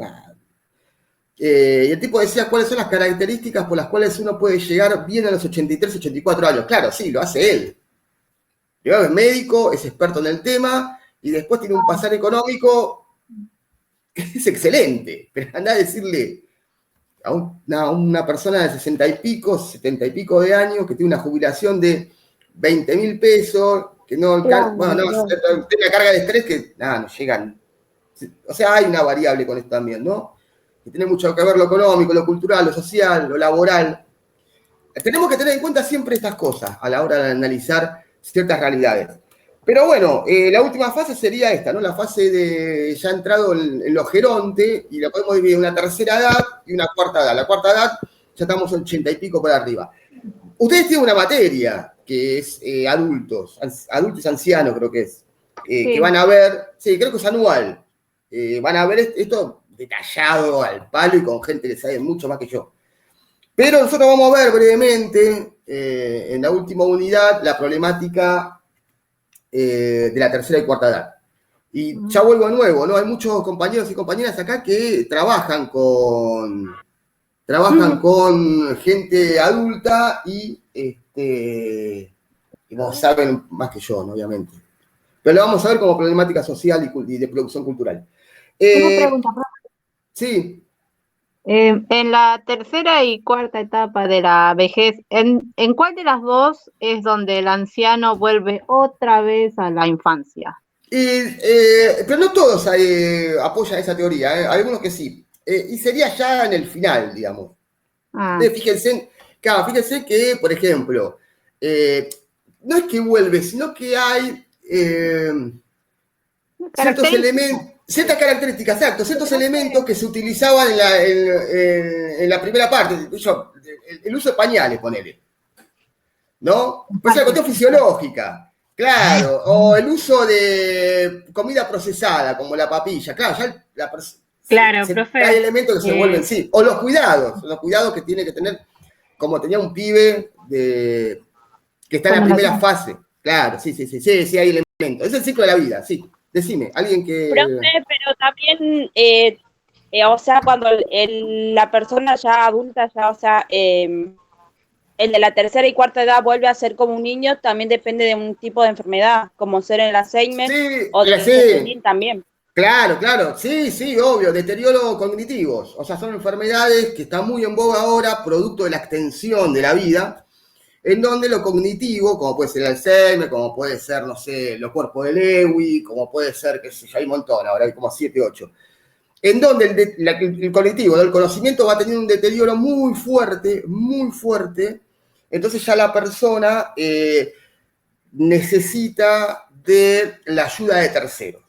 Y el tipo decía cuáles son las características por las cuales uno puede llegar bien a los 83, 84 años. Claro, sí, lo hace él. Primero es médico, es experto en el tema, y después tiene un pasar económico que es excelente. Pero anda a decirle a una persona de 60 y pico, 70 y pico de años, que tiene una jubilación de 20.000 pesos, que no alcanza, tiene una carga de estrés que, no llegan. O sea, hay una variable con esto también, ¿no? Que tiene mucho que ver lo económico, lo cultural, lo social, lo laboral. Tenemos que tener en cuenta siempre estas cosas a la hora de analizar ciertas realidades. Pero bueno, la última fase sería esta, ¿no? La fase de ya entrado en lo geronte, y la podemos dividir en una tercera edad y una cuarta edad. La cuarta edad ya estamos en 80 y pico por arriba. Ustedes tienen una materia que es adultos ancianos creo que es, sí. Que van a ver, sí, creo que es anual, van a ver esto detallado al palo y con gente que sabe mucho más que yo. Pero nosotros vamos a ver brevemente, en la última unidad, la problemática de la tercera y cuarta edad. Y ya vuelvo a nuevo, ¿no? Hay muchos compañeros y compañeras acá que trabajan con gente adulta y no saben más que yo, ¿no? Obviamente. Pero lo vamos a ver como problemática social y de producción cultural. Una pregunta, profe. Sí. En la tercera y cuarta etapa de la vejez, ¿en cuál de las dos es donde el anciano vuelve otra vez a la infancia? Pero no todos apoyan esa teoría, ¿eh? Algunos que sí. Y sería ya en el final, digamos. Fíjense que, por ejemplo, no es que vuelve, sino que hay ciertos elementos, ciertas características, exacto, ciertos elementos que se utilizaban en la primera parte, el uso de pañales, ponele, ¿no? Pues es una cuestión fisiológica, claro, o el uso de comida procesada, como la papilla, claro, ya claro, profe. Hay elementos que se vuelven, sí, o los cuidados que tiene que tener, como tenía un pibe que está en la primera fase, claro, sí, hay elementos, es el ciclo de la vida, sí. Decime, alguien que... Profe, pero también, o sea, cuando la persona ya adulta, ya, o sea, el de la tercera y cuarta edad vuelve a ser como un niño, también depende de un tipo de enfermedad, como ser el Alzheimer o de también. Claro, sí, obvio, deterioro cognitivos. O sea, son enfermedades que están muy en boga ahora, producto de la extensión de la vida, en donde lo cognitivo, como puede ser el Alzheimer, como puede ser, no sé, los cuerpos de Lewy, como puede ser, qué sé yo, hay un montón, ahora hay como 7, 8, en donde el cognitivo, el conocimiento va teniendo un deterioro muy fuerte, entonces ya la persona necesita de la ayuda de terceros.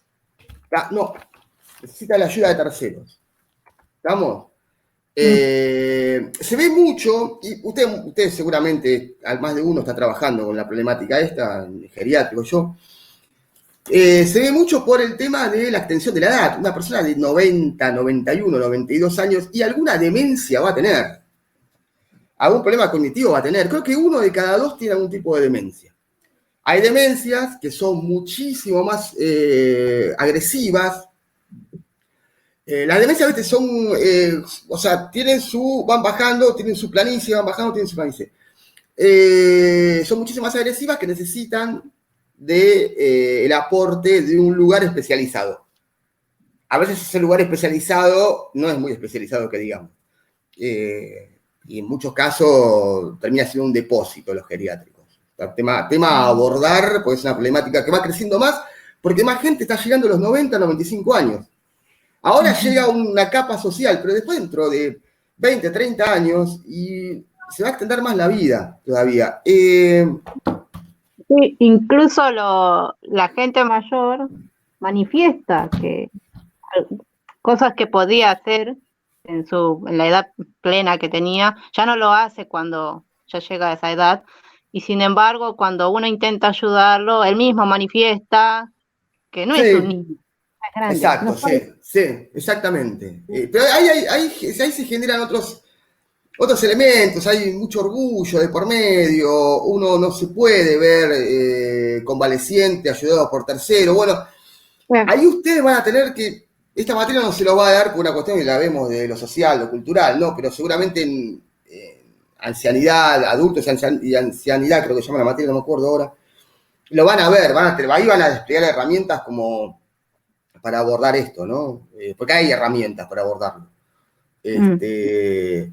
Necesita la ayuda de terceros. ¿Estamos? Se ve mucho, y usted seguramente, al más de uno, está trabajando con la problemática esta, en geriátrico, yo. Se ve mucho por el tema de la extensión de la edad. Una persona de 90, 91, 92 años y alguna demencia va a tener. Algún problema cognitivo va a tener. Creo que 1 de cada 2 tiene algún tipo de demencia. Hay demencias que son muchísimo más agresivas. Las demencias a veces son, o sea, van bajando, tienen su planicie, van bajando, tienen su planicie. Son muchísimo más agresivas que necesitan el aporte de un lugar especializado. A veces ese lugar especializado no es muy especializado, que digamos. Y en muchos casos termina siendo un depósito los geriátricos. Tema a abordar, porque es una problemática que va creciendo más, porque más gente está llegando a los 90, 95 años. Ahora llega una capa social, pero después dentro de 20, 30 años, y se va a extender más la vida todavía. Sí, incluso la gente mayor manifiesta que cosas que podía hacer en la edad plena que tenía, ya no lo hace cuando ya llega a esa edad, y sin embargo, cuando uno intenta ayudarlo, él mismo manifiesta que no es un niño, es grande. Exacto, no sí, exactamente. Pero ahí se generan otros elementos, hay mucho orgullo de por medio, uno no se puede ver convaleciente, ayudado por tercero. Bueno, ahí ustedes van a tener que, esta materia no se lo va a dar por una cuestión que la vemos de lo social, lo cultural, ¿no? Pero seguramente en ancianidad, adultos y ancianidad, creo que se llama la materia, no me acuerdo ahora, lo van a ver, ahí van a desplegar herramientas como para abordar esto, ¿no? Porque hay herramientas para abordarlo. Pero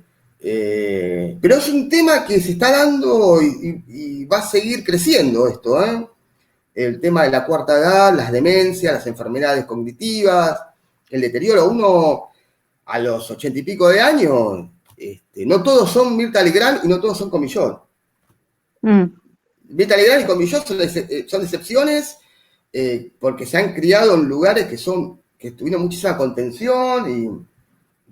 es un tema que se está dando y va a seguir creciendo esto, ¿eh? El tema de la cuarta edad, las demencias, las enfermedades cognitivas, el deterioro. Uno a los 80 y pico de años, no todos son Mirta Legrand y no todos son Comillón. Mirta Legrand y Comillón son excepciones porque se han criado en lugares que tuvieron muchísima contención y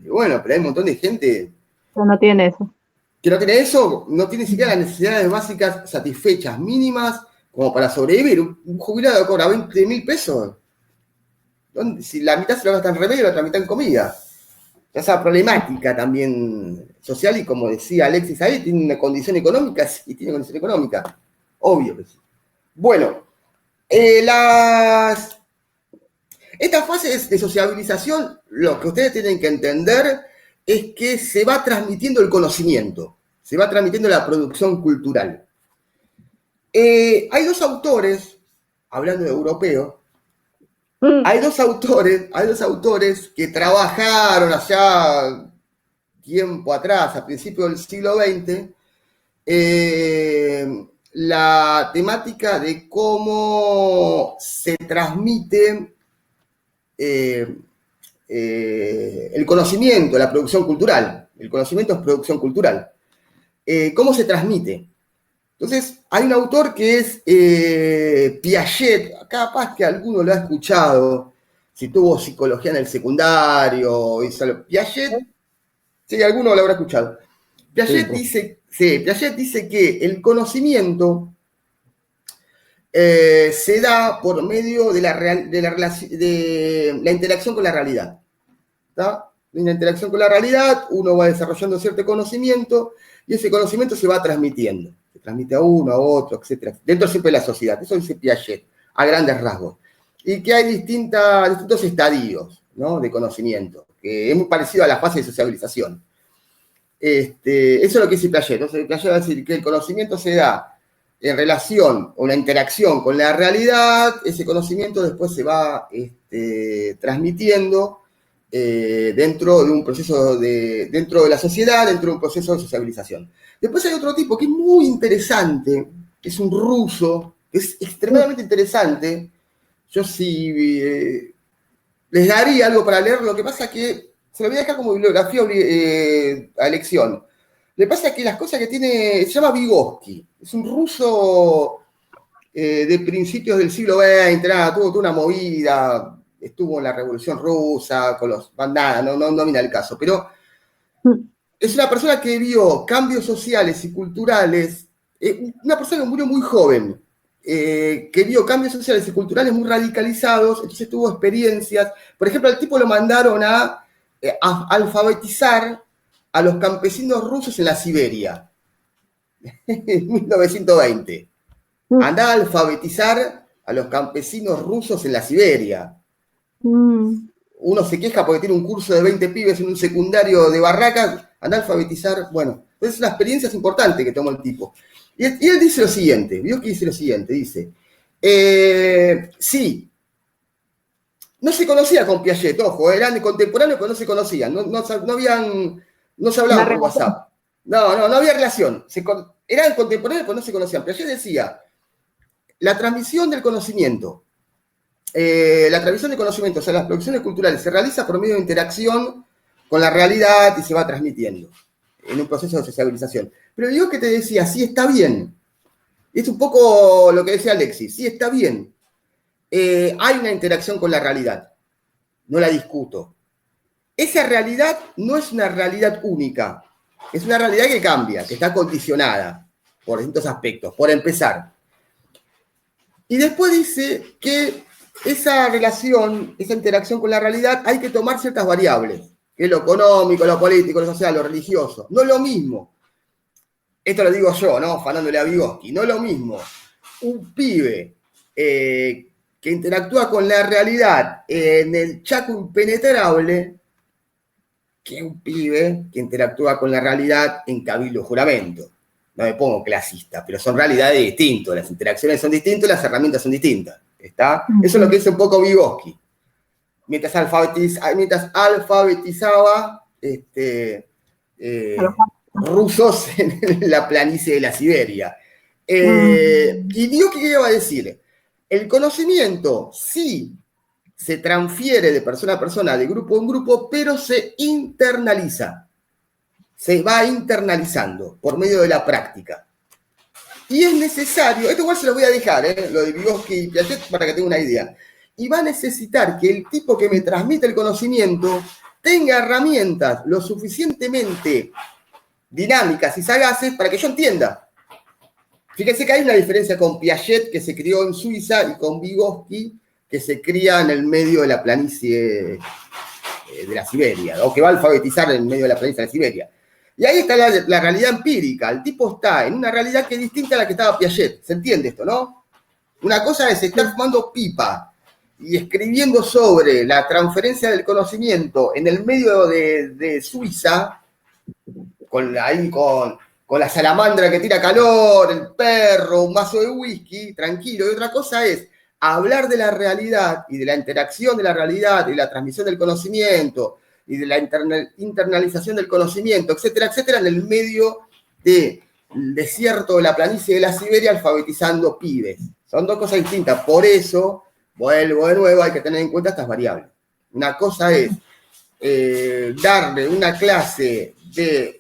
bueno, pero hay un montón de gente que no tiene eso. Que no tiene eso, no tiene ni siquiera las necesidades básicas satisfechas, mínimas, como para sobrevivir. Un jubilado cobra 20.000 pesos. Si la mitad se lo gasta en remedio y la otra mitad en comida. Esa problemática también social, y como decía Alexis ahí, tiene una condición económica, sí, tiene condición económica. Obvio que sí. Bueno, estas fases de sociabilización, lo que ustedes tienen que entender es que se va transmitiendo el conocimiento, se va transmitiendo la producción cultural. Hay dos autores, hablando de europeo, hay dos autores que trabajaron allá tiempo atrás, a principios del siglo XX, la temática de cómo se transmite el conocimiento, la producción cultural. El conocimiento es producción cultural. ¿Cómo se transmite? Entonces, hay un autor que es Piaget, capaz que alguno lo ha escuchado, si tuvo psicología en el secundario, Piaget, sí, alguno lo habrá escuchado. Piaget dice que el conocimiento se da por medio de la interacción con la realidad. ¿Está? En la interacción con la realidad, uno va desarrollando cierto conocimiento y ese conocimiento se va transmitiendo. Se transmite a uno, a otro, etc. Dentro siempre de la sociedad. Eso dice Piaget, a grandes rasgos. Y que hay distintos estadios, ¿no?, de conocimiento, que es muy parecido a la fase de sociabilización. Eso es lo que dice Piaget. Entonces, Piaget va a decir que el conocimiento se da en relación o una interacción con la realidad. Ese conocimiento después se va transmitiendo dentro de un proceso dentro de la sociedad, dentro de un proceso de sociabilización. Después hay otro tipo que es muy interesante, que es un ruso, que es extremadamente interesante. Yo sí les daría algo para leer, lo que pasa es que se lo voy a dejar como bibliografía a elección. Lo que pasa es que las cosas que tiene, se llama Vygotsky, es un ruso de principios del siglo XX, tuvo toda una movida, estuvo en la Revolución Rusa, con los bandanas, no mira el caso, pero Es una persona que vio cambios sociales y culturales, una persona que murió muy joven, que vio cambios sociales y culturales muy radicalizados, entonces tuvo experiencias. Por ejemplo, al tipo lo mandaron a alfabetizar a los campesinos rusos en la Siberia, en 1920. Andá a alfabetizar a los campesinos rusos en la Siberia. Uno se queja porque tiene un curso de 20 pibes en un secundario de Barracas, andá a alfabetizar. Bueno, es una experiencia importante que tomó el tipo. Y él dice lo siguiente, vio que dice lo siguiente, dice, sí, no se conocía con Piaget, ojo, eran contemporáneos pero no se conocían, no se hablaban por WhatsApp. No había relación. Eran contemporáneos pero no se conocían. Piaget decía, la transmisión del conocimiento, o sea, las producciones culturales se realiza por medio de interacción con la realidad y se va transmitiendo en un proceso de sociabilización. Pero digo que te decía, sí está bien. Es un poco lo que decía Alexis, sí está bien. Hay una interacción con la realidad, no la discuto. Esa realidad no es una realidad única, es una realidad que cambia, que está condicionada por distintos aspectos, por empezar. Y después dice que esa relación, esa interacción con la realidad, hay que tomar ciertas variables, que es lo económico, lo político, lo social, lo religioso. No es lo mismo. Esto lo digo yo, ¿no? Fanándole a Vygotsky. No es lo mismo un pibe que interactúa con la realidad en el Chaco impenetrable que un pibe que interactúa con la realidad en Cabildo Juramento. No me pongo clasista, pero son realidades distintas. Las interacciones son distintas, las herramientas son distintas. ¿Está? Eso es lo que dice un poco Vygotsky. Mientras alfabetizaba rusos en la planicie de la Siberia. Y Vygotsky, ¿qué iba a decir? El conocimiento sí se transfiere de persona a persona, de grupo en grupo, pero se internaliza. Se va internalizando por medio de la práctica. Y es necesario, esto igual se lo voy a dejar, lo de Vygotsky y Piaget, para que tenga una idea. Y va a necesitar que el tipo que me transmite el conocimiento tenga herramientas lo suficientemente dinámicas y sagaces para que yo entienda. Fíjense que hay una diferencia con Piaget, que se crió en Suiza, y con Vygotsky, que se cría en el medio de la planicie de la Siberia, o que va a alfabetizar en el medio de la planicie de la Siberia. Y ahí está la realidad empírica. El tipo está en una realidad que es distinta a la que estaba Piaget. ¿Se entiende esto, no? Una cosa es estar fumando pipa y escribiendo sobre la transferencia del conocimiento en el medio de Suiza, con la salamandra que tira calor, el perro, un vaso de whisky, tranquilo. Y otra cosa es hablar de la realidad y de la interacción de la realidad y la transmisión del conocimiento y de la internalización del conocimiento, etcétera, etcétera, en el medio del desierto de la planicie de la Siberia, alfabetizando pibes. Son dos cosas distintas. Por eso, vuelvo de nuevo, hay que tener en cuenta estas variables. Una cosa es darle una clase de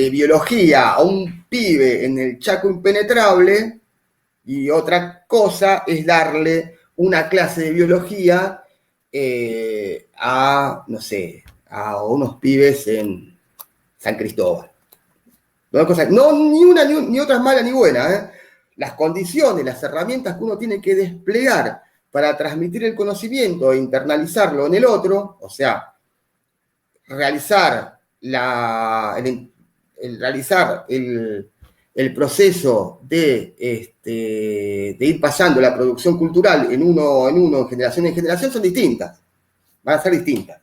biología a un pibe en el Chaco impenetrable, y otra cosa es darle una clase de biología a unos pibes en San Cristóbal. Ni una ni otra es mala ni buena. Las condiciones, las herramientas que uno tiene que desplegar para transmitir el conocimiento e internalizarlo en el otro, o sea, realizar el proceso de ir pasando la producción cultural en uno, en generación en generación, son distintas. Van a ser distintas.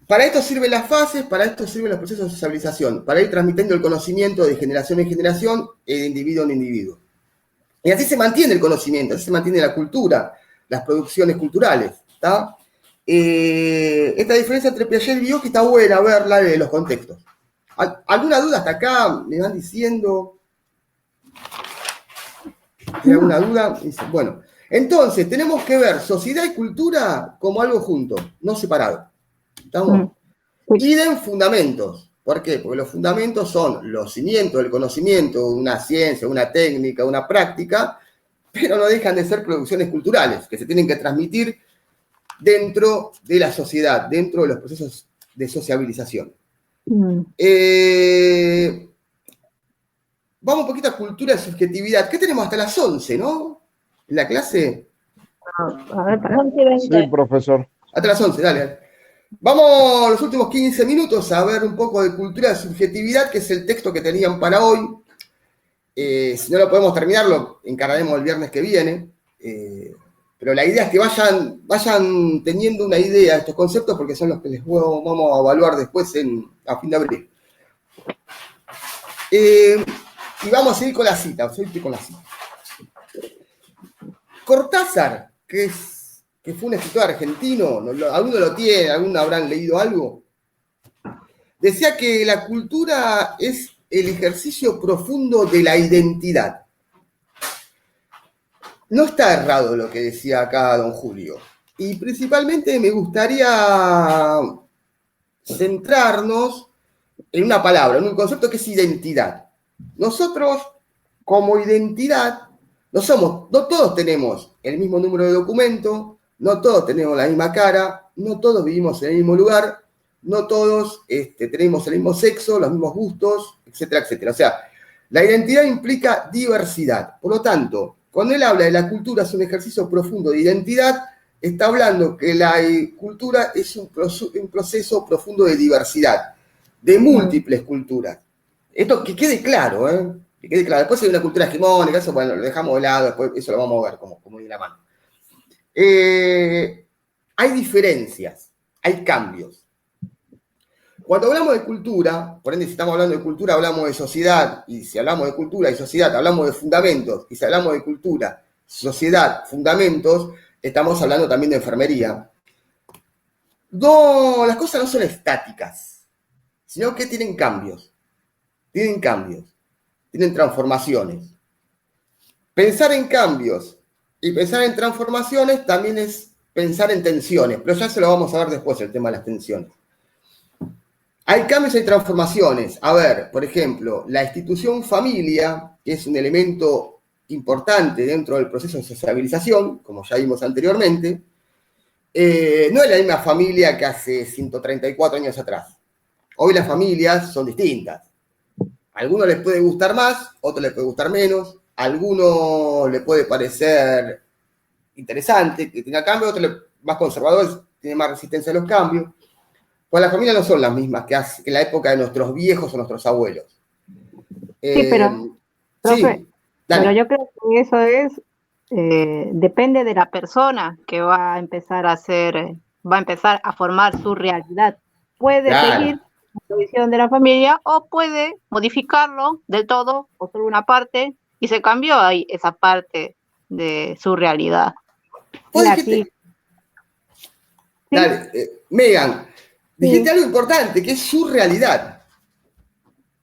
Para esto sirven las fases, para esto sirven los procesos de socialización, para ir transmitiendo el conocimiento de generación en generación y de individuo en individuo. Y así se mantiene el conocimiento, así se mantiene la cultura, las producciones culturales. ¿Está? Esta diferencia entre Piaget y Vygotsky está buena verla de los contextos. ¿Alguna duda hasta acá? ¿Me van diciendo? ¿Tiene alguna duda? Bueno, entonces tenemos que ver sociedad y cultura como algo junto, no separado. ¿Estamos? Y den fundamentos. ¿Por qué? Porque los fundamentos son los cimientos del conocimiento, una ciencia, una técnica, una práctica, pero no dejan de ser producciones culturales, que se tienen que transmitir dentro de la sociedad, dentro de los procesos de sociabilización. Vamos un poquito a cultura de subjetividad. ¿Qué tenemos hasta las 11, no? ¿En la clase? A ver, para. 11:20. Sí, profesor. Hasta las 11, dale. Vamos los últimos 15 minutos a ver un poco de cultura de subjetividad, que es el texto que tenían para hoy. Si no lo podemos terminar, lo encargaremos el viernes que viene. Pero la idea es que vayan teniendo una idea de estos conceptos, porque son los que les vamos a evaluar después a fin de abril. Y vamos a seguir con la cita. Cortázar, que fue un escritor argentino, alguno lo tiene, alguno habrán leído algo, decía que la cultura es el ejercicio profundo de la identidad. No está errado lo que decía acá don Julio. Y principalmente me gustaría centrarnos en una palabra, en un concepto que es identidad. Nosotros, como identidad, no todos tenemos el mismo número de documento, no todos tenemos la misma cara, no todos vivimos en el mismo lugar, no todos tenemos el mismo sexo, los mismos gustos, etcétera, etcétera. O sea, la identidad implica diversidad. Por lo tanto, cuando él habla de la cultura es un ejercicio profundo de identidad, está hablando que la cultura es un proceso profundo de diversidad, de múltiples culturas. Esto que quede claro, ¿eh? Que quede claro. Después hay una cultura hegemónica, eso bueno, lo dejamos de lado, después eso lo vamos a ver como de la mano. Hay diferencias, hay cambios. Cuando hablamos de cultura, por ende, si estamos hablando de cultura, hablamos de sociedad, y si hablamos de cultura y sociedad, hablamos de fundamentos, y si hablamos de cultura, sociedad, fundamentos, estamos hablando también de enfermería. No, las cosas no son estáticas, sino que tienen cambios, tienen transformaciones. Pensar en cambios y pensar en transformaciones también es pensar en tensiones, pero ya se lo vamos a ver después, el tema de las tensiones. Hay cambios y transformaciones. A ver, por ejemplo, la institución familia, que es un elemento importante dentro del proceso de sociabilización, como ya vimos anteriormente, no es la misma familia que hace 134 años atrás. Hoy las familias son distintas. A algunos les puede gustar más, a otros les puede gustar menos, a algunos les puede parecer interesante que tenga cambios, a otros más conservadores tienen más resistencia a los cambios. Pues las familias no son las mismas que en la época de nuestros viejos o nuestros abuelos. Sí, pero, profe, sí, pero yo creo que eso depende de la persona que va a empezar a formar su realidad. Puede seguir la visión de la familia o puede modificarlo del todo o solo una parte y se cambió ahí esa parte de su realidad. Dale, Megan, dijiste algo importante, que es su realidad.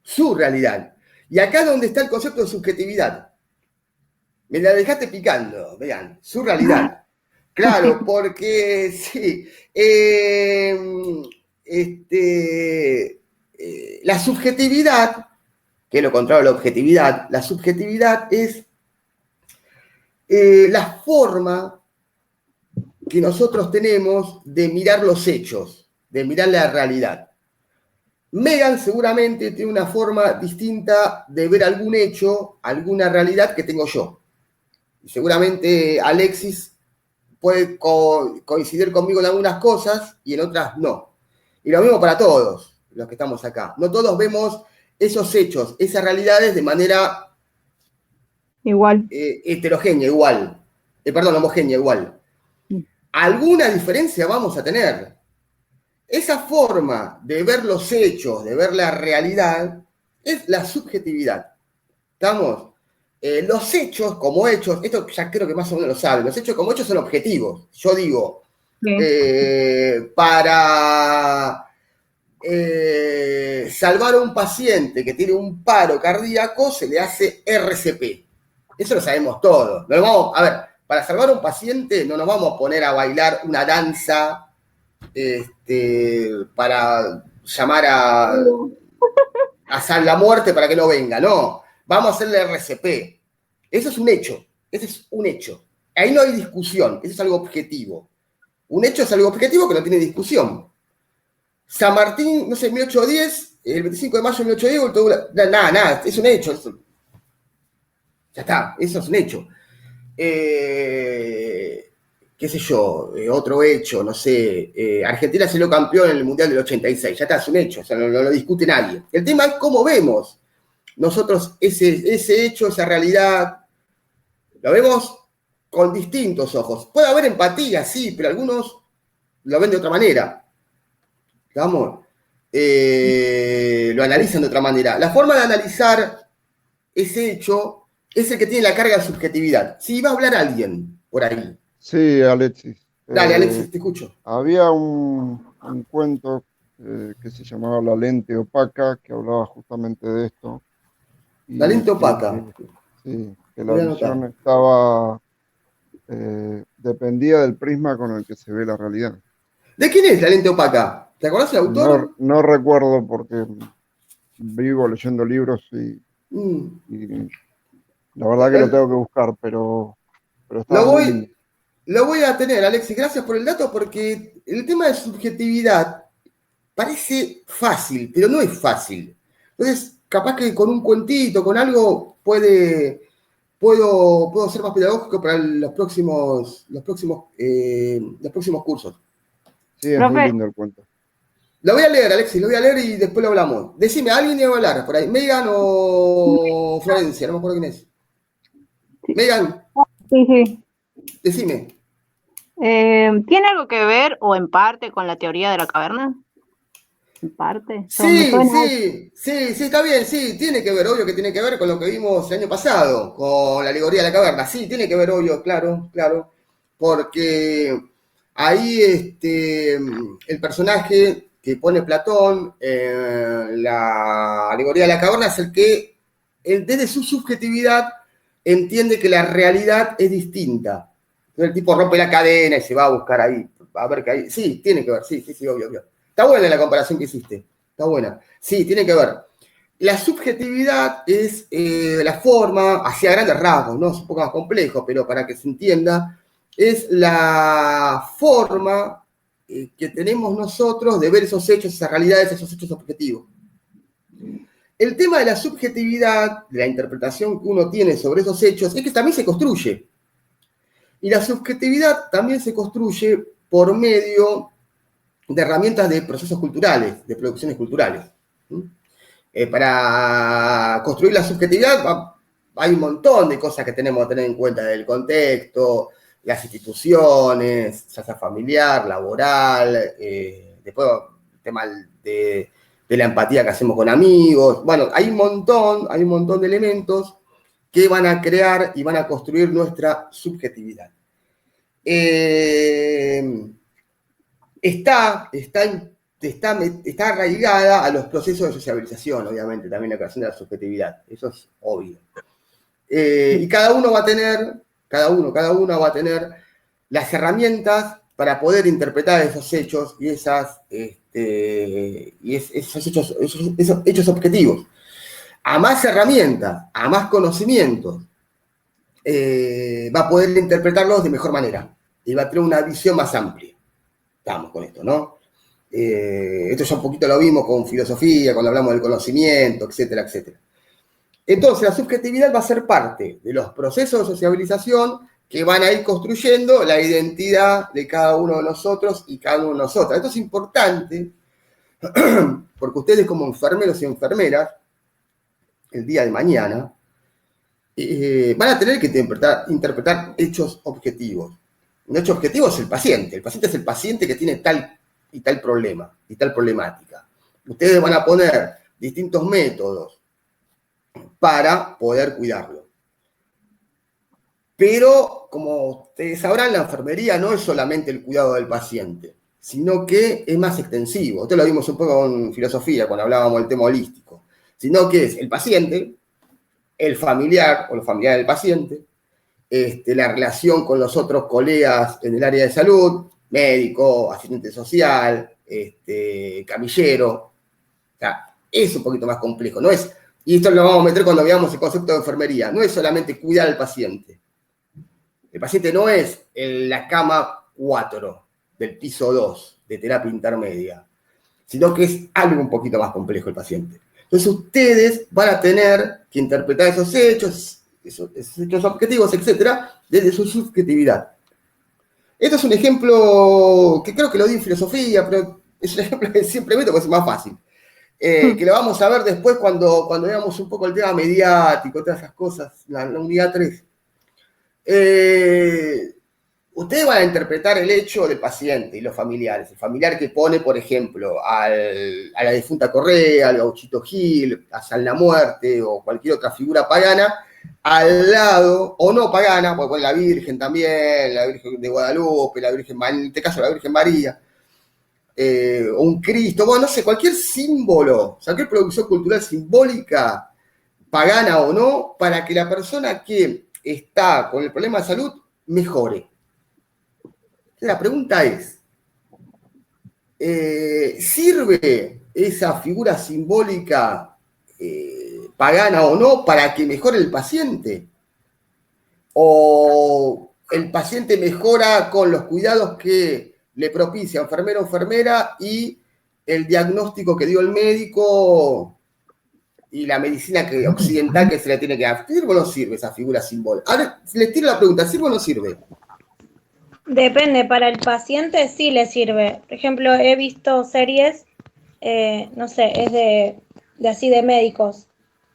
Su realidad. Y acá es donde está el concepto de subjetividad. Me la dejaste picando, vean, su realidad. Claro, porque sí. La subjetividad, que es lo contrario a la objetividad, la subjetividad es la forma que nosotros tenemos de mirar los hechos, de mirar la realidad. Megan seguramente tiene una forma distinta de ver algún hecho, alguna realidad que tengo yo. Y seguramente Alexis puede coincidir conmigo en algunas cosas y en otras no. Y lo mismo para todos los que estamos acá. No todos vemos esos hechos, esas realidades de manera igual. Heterogénea, igual. Homogénea, igual. Alguna diferencia vamos a tener. Esa forma de ver los hechos, de ver la realidad, es la subjetividad. ¿Estamos? Los hechos como hechos, esto ya creo que más o menos lo saben, los hechos como hechos son objetivos. Yo digo, para salvar a un paciente que tiene un paro cardíaco, se le hace RCP. Eso lo sabemos todos. A ver, para salvar a un paciente no nos vamos a poner a bailar una danza para llamar a la muerte para que no venga. No, vamos a hacerle RCP. Eso es un hecho. Ese es un hecho. Ahí no hay discusión. Eso es algo objetivo. Un hecho es algo objetivo que no tiene discusión. San Martín, no sé, 1810, el 25 de mayo de 1810, nada, es un hecho. Ya está, eso es un hecho. Qué sé yo, otro hecho, no sé, Argentina salió campeón en el Mundial del 86, ya está, es un hecho, o sea, no lo discute nadie. El tema es cómo vemos nosotros ese hecho, esa realidad, lo vemos con distintos ojos. Puede haber empatía, sí, pero algunos lo ven de otra manera. Digamos, lo analizan de otra manera. La forma de analizar ese hecho es el que tiene la carga de subjetividad. Si va a hablar alguien por ahí. Sí, Alexis. Dale, Alexis, te escucho. Había un cuento que se llamaba La lente opaca, que hablaba justamente de esto. La lente opaca. Sí, que la visión estaba dependía del prisma con el que se ve la realidad. ¿De quién es La lente opaca? ¿Te acordás del autor? No recuerdo porque vivo leyendo libros y la verdad que lo tengo que buscar, pero está muy lindo. Lo voy a tener, Alexis, gracias por el dato, porque el tema de subjetividad parece fácil, pero no es fácil. Entonces, capaz que con un cuentito, con algo, puedo ser más pedagógico para los próximos cursos. Sí, es muy lindo el cuento. Lo voy a leer, Alexis, lo voy a leer y después lo hablamos. Decime, ¿alguien iba a hablar por ahí? ¿Megan o Florencia? No me acuerdo quién es. Megan. Sí. Decime. ¿Tiene algo que ver o en parte con la teoría de la caverna? ¿En parte? Sí, está bien, sí, tiene que ver, obvio que tiene que ver con lo que vimos el año pasado, con la alegoría de la caverna. Sí, tiene que ver, obvio, claro, porque ahí el personaje que pone Platón en la alegoría de la caverna es el que, desde su subjetividad, entiende que la realidad es distinta. Entonces el tipo rompe la cadena y se va a buscar ahí, a ver qué hay. Sí, tiene que ver, sí, obvio. Está buena la comparación que hiciste, está buena. Sí, tiene que ver. La subjetividad es la forma, hacia grandes rasgos, ¿no? Es un poco más complejo, pero para que se entienda, es la forma que tenemos nosotros de ver esos hechos, esas realidades, esos hechos objetivos. El tema de la subjetividad, de la interpretación que uno tiene sobre esos hechos, es que también se construye. Y la subjetividad también se construye por medio de herramientas de procesos culturales, de producciones culturales. Para construir la subjetividad hay un montón de cosas que tenemos que tener en cuenta, del contexto, las instituciones, ya sea familiar, laboral, después el tema de la empatía que hacemos con amigos. Bueno, hay un montón de elementos que van a crear y van a construir nuestra subjetividad. Está arraigada a los procesos de sociabilización, obviamente, también la creación de la subjetividad. Eso es obvio. Y cada uno va a tener las herramientas para poder interpretar esos hechos y esos hechos objetivos. A más herramientas, a más conocimientos, va a poder interpretarlos de mejor manera y va a tener una visión más amplia. Estamos con esto, ¿no? Esto ya un poquito lo vimos con filosofía, cuando hablamos del conocimiento, etcétera, etcétera. Entonces, la subjetividad va a ser parte de los procesos de sociabilización que van a ir construyendo la identidad de cada uno de nosotros y cada uno de nosotras. Esto es importante porque ustedes como enfermeros y enfermeras, el día de mañana, van a tener que interpretar hechos objetivos. Un hecho objetivo es el paciente. El paciente es el paciente que tiene tal y tal problema y tal problemática. Ustedes van a poner distintos métodos para poder cuidarlo. Pero, como ustedes sabrán, la enfermería no es solamente el cuidado del paciente, sino que es más extensivo. Esto lo vimos un poco con filosofía, cuando hablábamos del tema holístico. Sino que es el paciente, el familiar o los familiares del paciente, la relación con los otros colegas en el área de salud, médico, asistente social, camillero. O sea, es un poquito más complejo. No es, y esto lo vamos a meter cuando veamos el concepto de enfermería, no es solamente cuidar al paciente. El paciente no es en la cama 4. del piso 2 de terapia intermedia, sino que es algo un poquito más complejo el paciente. Entonces ustedes van a tener que interpretar esos hechos objetivos, etcétera, desde su subjetividad. Esto es un ejemplo que creo que lo di en filosofía, pero es un ejemplo que siempre meto porque es más fácil. Que lo vamos a ver después cuando veamos un poco el tema mediático, todas esas cosas, la unidad 3. Ustedes van a interpretar el hecho del paciente y los familiares. El familiar que pone, por ejemplo, a la difunta Correa, al Gauchito Gil, a San la Muerte o cualquier otra figura pagana, al lado, o no pagana, porque pone la Virgen también, la Virgen de Guadalupe, la Virgen, en este caso la Virgen María, o un Cristo, bueno, no sé, cualquier símbolo, cualquier producción cultural simbólica, pagana o no, para que la persona que está con el problema de salud mejore. La pregunta es, ¿sirve esa figura simbólica pagana o no para que mejore el paciente? ¿O el paciente mejora con los cuidados que le propicia enfermero o enfermera y el diagnóstico que dio el médico y la medicina occidental que se le tiene que dar? ¿Sirve o no sirve esa figura simbólica? Ahora les tiro la pregunta, ¿sirve o no sirve? Depende, para el paciente sí le sirve. Por ejemplo, he visto series, no sé, es de así de médicos.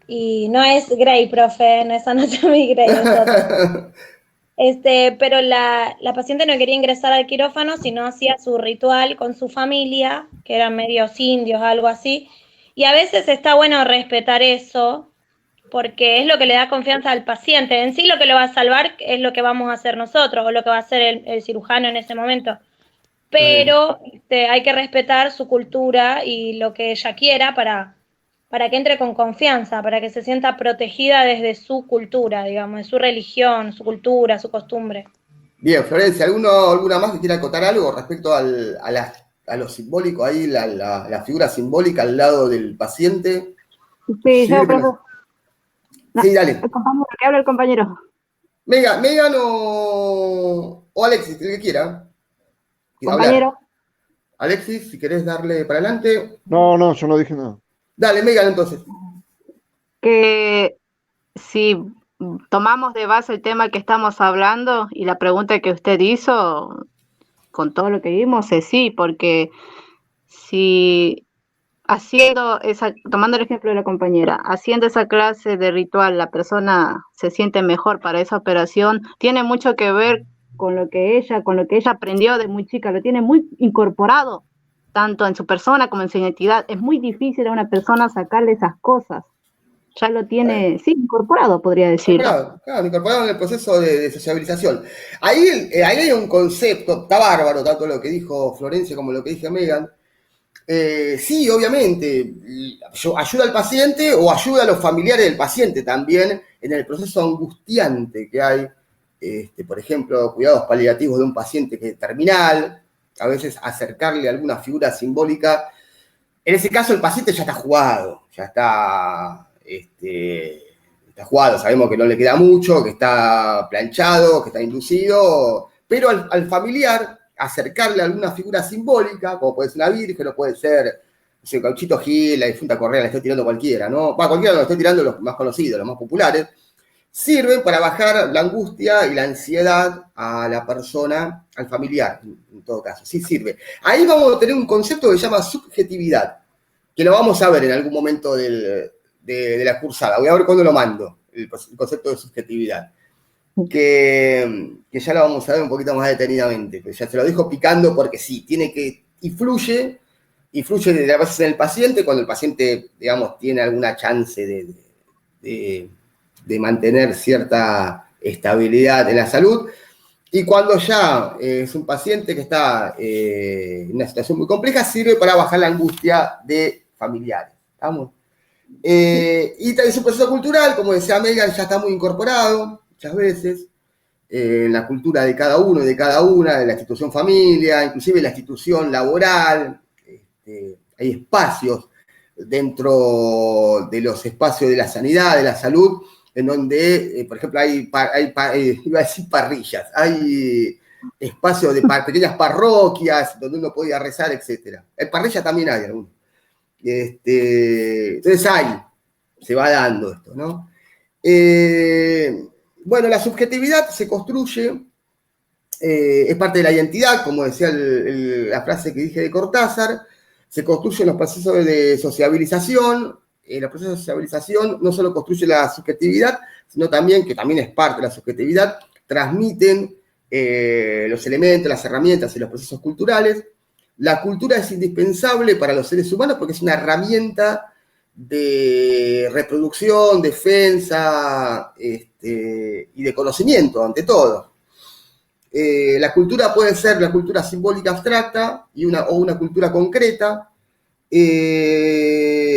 Y no es Grey, profe, no es Anatomy Grey, es otro. Pero la paciente no quería ingresar al quirófano, sino hacía su ritual con su familia, que eran medios indios, algo así. Y a veces está bueno respetar eso, porque es lo que le da confianza al paciente. En sí lo que lo va a salvar es lo que vamos a hacer nosotros, o lo que va a hacer el cirujano en ese momento. Pero hay que respetar su cultura y lo que ella quiera para que entre con confianza, para que se sienta protegida desde su cultura, digamos, de su religión, su cultura, su costumbre. Bien, Florencia, ¿alguna más que quiera acotar algo respecto a lo simbólico ahí, la figura simbólica al lado del paciente? Sí, yo, profe. No, sí, dale. El compañero, que habla el compañero. Megan o Alexis, el que quiera. Compañero. Hablar. Alexis, si querés darle para adelante. No, yo no dije nada. Dale, Megan, entonces. Que si tomamos de base el tema que estamos hablando y la pregunta que usted hizo, con todo lo que vimos, es sí, porque si tomando el ejemplo de la compañera, haciendo esa clase de ritual, la persona se siente mejor para esa operación, tiene mucho que ver con lo que ella aprendió de muy chica, lo tiene muy incorporado, tanto en su persona como en su identidad. Es muy difícil a una persona sacarle esas cosas. Ya lo tiene, sí, incorporado, podría decir. Claro, incorporado en el proceso de sociabilización. Ahí hay un concepto, está bárbaro, tanto lo que dijo Florencia como lo que dije Megan. Sí, obviamente, ayuda al paciente o ayuda a los familiares del paciente también en el proceso angustiante que hay. Por ejemplo, cuidados paliativos de un paciente que es terminal, a veces acercarle alguna figura simbólica. En ese caso el paciente ya está jugado, está jugado, sabemos que no le queda mucho, que está planchado, que está inducido, pero al familiar acercarle alguna figura simbólica, como puede ser una virgen, o puede ser, no sé, Gauchito Gil, la difunta Correa, la estoy tirando cualquiera, ¿no? Cualquiera lo estoy tirando los más conocidos, los más populares, sirven para bajar la angustia y la ansiedad a la persona, al familiar, en todo caso, sí sirve. Ahí vamos a tener un concepto que se llama subjetividad, que lo vamos a ver en algún momento de la cursada. Voy a ver cuándo lo mando, el concepto de subjetividad. Que ya lo vamos a ver un poquito más detenidamente, pero ya se lo dejo picando porque sí, influye desde a veces en el paciente, cuando el paciente, digamos, tiene alguna chance de mantener cierta estabilidad en la salud, y cuando ya es un paciente que está en una situación muy compleja, sirve para bajar la angustia de familiares. ¿Estamos? Y también su proceso cultural, como decía Megan, ya está muy incorporado muchas veces en la cultura de cada uno y de cada una, de la institución familia, inclusive la institución laboral. Hay espacios dentro de los espacios de la sanidad, de la salud, en donde, por ejemplo, iba a decir parrillas, hay espacios de pequeñas parroquias donde uno podía rezar, etc. En parrilla también hay algunos. Entonces se va dando esto, ¿no? Bueno, la subjetividad se construye, es parte de la identidad, como decía la frase que dije de Cortázar, se construye en los procesos de sociabilización. Los procesos de sociabilización no solo construyen la subjetividad, sino también, que también es parte de la subjetividad, transmiten los elementos, las herramientas y los procesos culturales. La cultura es indispensable para los seres humanos porque es una herramienta de reproducción, defensa y de conocimiento, ante todo. La cultura puede ser la cultura simbólica abstracta o una cultura concreta.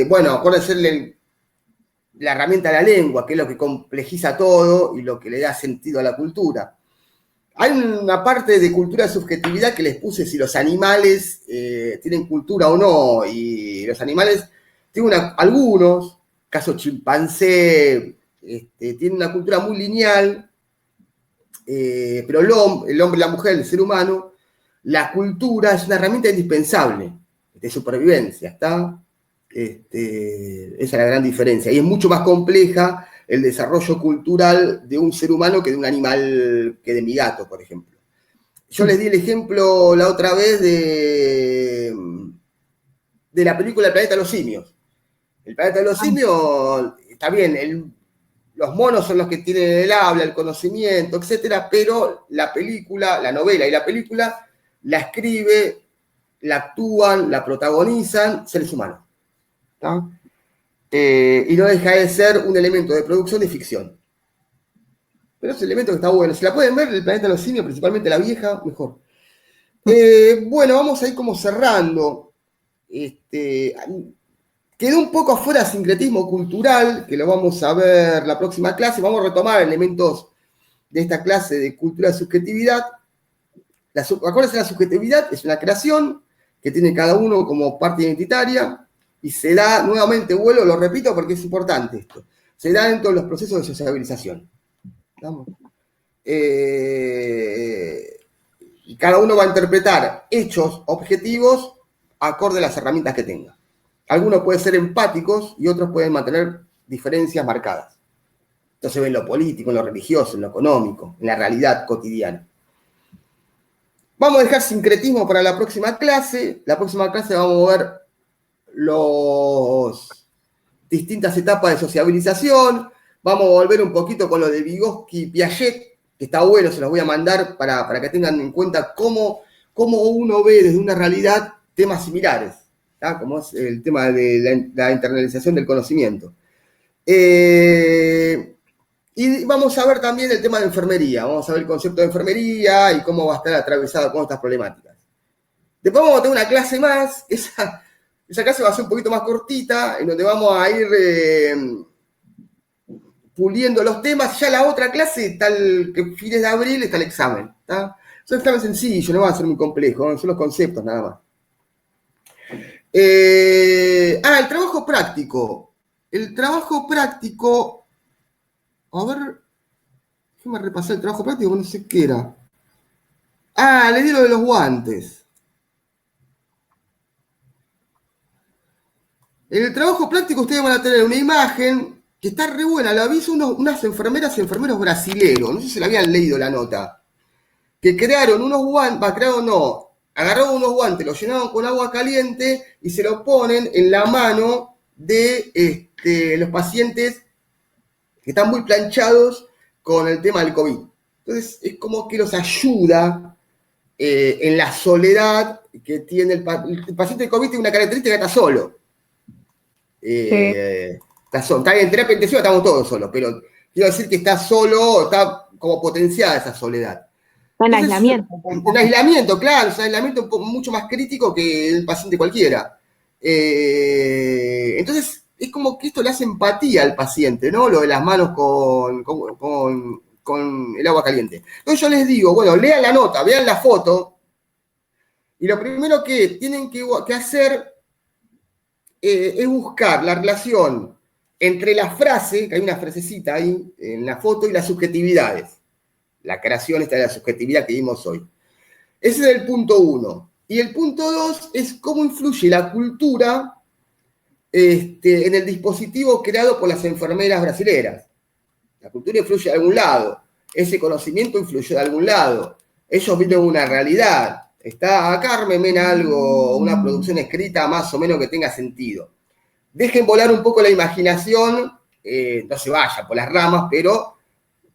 Bueno, puede ser la herramienta de la lengua, que es lo que complejiza todo y lo que le da sentido a la cultura. Hay una parte de cultura de subjetividad que les puse si los animales tienen cultura o no, y los animales tienen algunos, caso chimpancé, tienen una cultura muy lineal, pero el hombre, la mujer, el ser humano, la cultura es una herramienta indispensable de supervivencia, ¿está? Esa es la gran diferencia. Y es mucho más compleja el desarrollo cultural de un ser humano que de un animal, que de mi gato, por ejemplo. Yo les di el ejemplo la otra vez de la película El planeta de los simios. El planeta de los simios, está bien, los monos son los que tienen el habla, el conocimiento, etcétera, pero la película, la novela y la película la escribe, la actúan, la protagonizan seres humanos. ¿Está? Y no deja de ser un elemento de producción de ficción. Pero es un elemento que está bueno. Si la pueden ver, El planeta de los simios, principalmente la vieja, mejor. Bueno, vamos a ir como cerrando. Quedó un poco afuera el sincretismo cultural, que lo vamos a ver la próxima clase. Vamos a retomar elementos de esta clase de cultura de subjetividad. Acuérdense, la subjetividad es una creación que tiene cada uno como parte identitaria y se da, nuevamente vuelvo, lo repito porque es importante esto, se da dentro de los procesos de sociabilización. ¿Estamos? Y cada uno va a interpretar hechos objetivos acorde a las herramientas que tenga. Algunos pueden ser empáticos y otros pueden mantener diferencias marcadas. Esto se ve en lo político, en lo religioso, en lo económico, en la realidad cotidiana. Vamos a dejar sincretismo para la próxima clase. La próxima clase vamos a ver las distintas etapas de sociabilización. Vamos a volver un poquito con lo de Vygotsky y Piaget, que está bueno, se los voy a mandar para que tengan en cuenta cómo uno ve desde una realidad temas similares, ¿tá? Como es el tema de la internalización del conocimiento. Y vamos a ver también el tema de enfermería, vamos a ver el concepto de enfermería y cómo va a estar atravesado con estas problemáticas. Después vamos a tener una clase más, esa clase va a ser un poquito más cortita, en donde vamos a ir puliendo los temas. Ya la otra clase, que fines de abril, está el examen. ¿Tá? Es un examen sencillo, no va a ser muy complejo, son los conceptos nada más. El trabajo práctico. El trabajo práctico, a ver, déjame repasar el trabajo práctico, no sé qué era. Le di lo de los guantes. En el trabajo práctico ustedes van a tener una imagen que está re buena, la aviso unas enfermeras y enfermeros brasileros, no sé si la habían leído la nota, que crearon unos guantes, agarraron unos guantes, los llenaron con agua caliente y se los ponen en la mano de los pacientes que están muy planchados con el tema del COVID. Entonces es como que los ayuda en la soledad que tiene el paciente de COVID. Tiene una característica que está solo. Está bien, en terapia intensiva estamos todos solos, pero quiero decir que está solo, está como potenciada esa soledad. En aislamiento. En aislamiento, claro, es un aislamiento mucho más crítico que el paciente cualquiera. Entonces, es como que esto le hace empatía al paciente, ¿no? Lo de las manos con el agua caliente. Entonces yo les digo, bueno, lean la nota, vean la foto, y lo primero que tienen que hacer es buscar la relación entre la frase, que hay una frasecita ahí en la foto, y las subjetividades. La creación esta de la subjetividad que vimos hoy. Ese es el punto 1. Y el punto 2 es cómo influye la cultura en el dispositivo creado por las enfermeras brasileras. La cultura influye de algún lado. Ese conocimiento influyó de algún lado. Ellos vieron una realidad. Está acá, armen algo, una producción escrita más o menos que tenga sentido. Dejen volar un poco la imaginación, no se vayan por las ramas, pero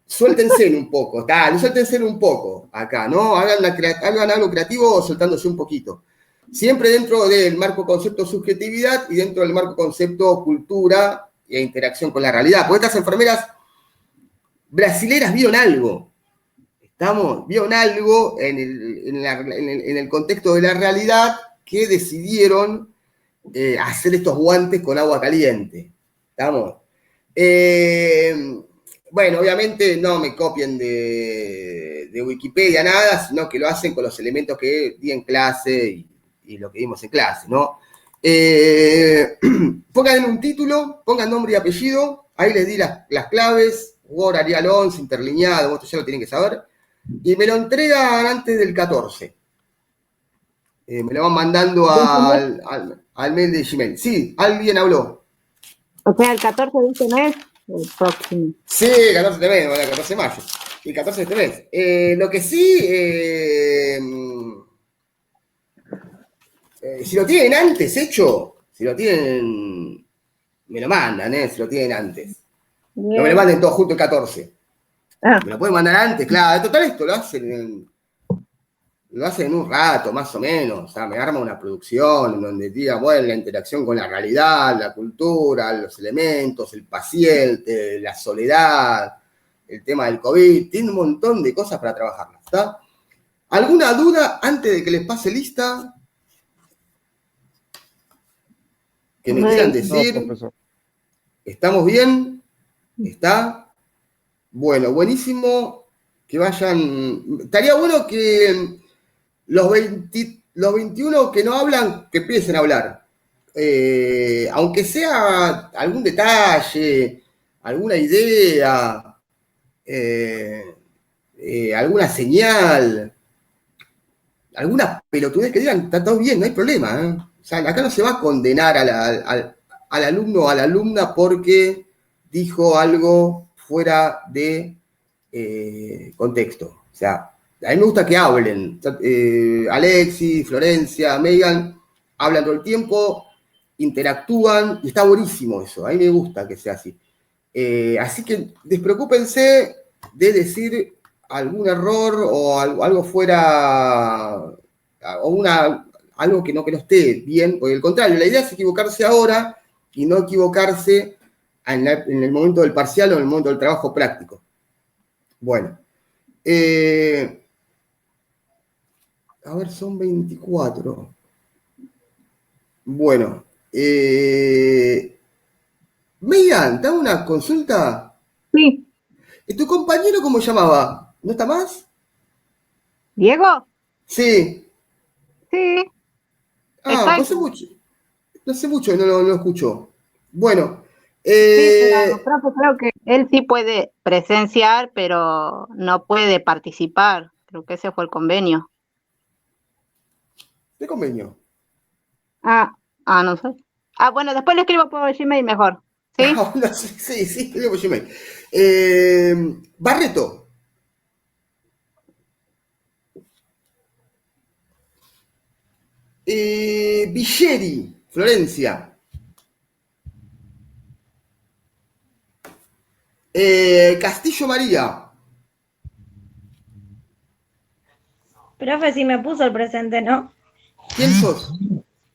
suéltense un poco, suéltense un poco acá, ¿no? Hagan algo creativo soltándose un poquito. Siempre dentro del marco concepto subjetividad y dentro del marco concepto cultura e interacción con la realidad. Porque estas enfermeras brasileras vieron algo. Vieron algo en el contexto de la realidad que decidieron hacer estos guantes con agua caliente. ¿Estamos? Bueno, obviamente no me copien de Wikipedia nada, sino que lo hacen con los elementos que di en clase y lo que vimos en clase, ¿no? Pongan un título, pongan nombre y apellido, ahí les di las claves, Word, Arial 11, interlineado, esto ya lo tienen que saber, y me lo entregan antes del 14. Me lo van mandando al mail de Gmail. Sí, alguien habló. O sea, el 14 de este mes, el próximo. Sí, 14 de mes, el 14 de mayo. Y 14 de este mes. Lo que sí, si lo tienen antes hecho, si lo tienen, me lo mandan, si lo tienen antes. Bien. No me lo manden todo junto el 14. Ah. Me lo pueden mandar antes, claro. Total, esto lo hacen en un rato, más o menos. O sea, me arma una producción en donde diga, bueno, la interacción con la realidad, la cultura, los elementos, el paciente, la soledad, el tema del COVID. Tiene un montón de cosas para trabajarlas, ¿está? ¿Alguna duda antes de que les pase lista? Que me quieran decir. No, profesor. ¿Estamos bien? ¿Está? Bueno, buenísimo. Que vayan. Estaría bueno que los 21 que no hablan, que empiecen a hablar. Aunque sea algún detalle, alguna idea, alguna señal, alguna pelotudez que digan, está todo bien, no hay problema. O sea, acá no se va a condenar al alumno o a la alumna porque dijo algo fuera de contexto. O sea, a mí me gusta que hablen. Alexis, Florencia, Megan, hablan todo el tiempo, interactúan, y está buenísimo eso. A mí me gusta que sea así. Así que despreocúpense de decir algún error o algo fuera, o algo que no esté bien, porque al contrario, la idea es equivocarse ahora y no equivocarse en el momento del parcial o en el momento del trabajo práctico. Bueno. A ver, son 24. Bueno. Megan, ¿te hago una consulta? Sí. ¿Y tu compañero cómo llamaba? ¿No está más? ¿Diego? Sí. Sí. Ah, no sé mucho. No sé mucho, no lo escucho. Bueno. Sí, pero creo que él sí puede presenciar, pero no puede participar. Creo que ese fue el convenio. ¿Qué convenio? No sé. Bueno, después le escribo por Gmail mejor. ¿Sí? Sí, escribo por Gmail. Barreto. Villeri, Florencia. Castillo María. Profe, si me puso el presente, ¿no? ¿Quién sos?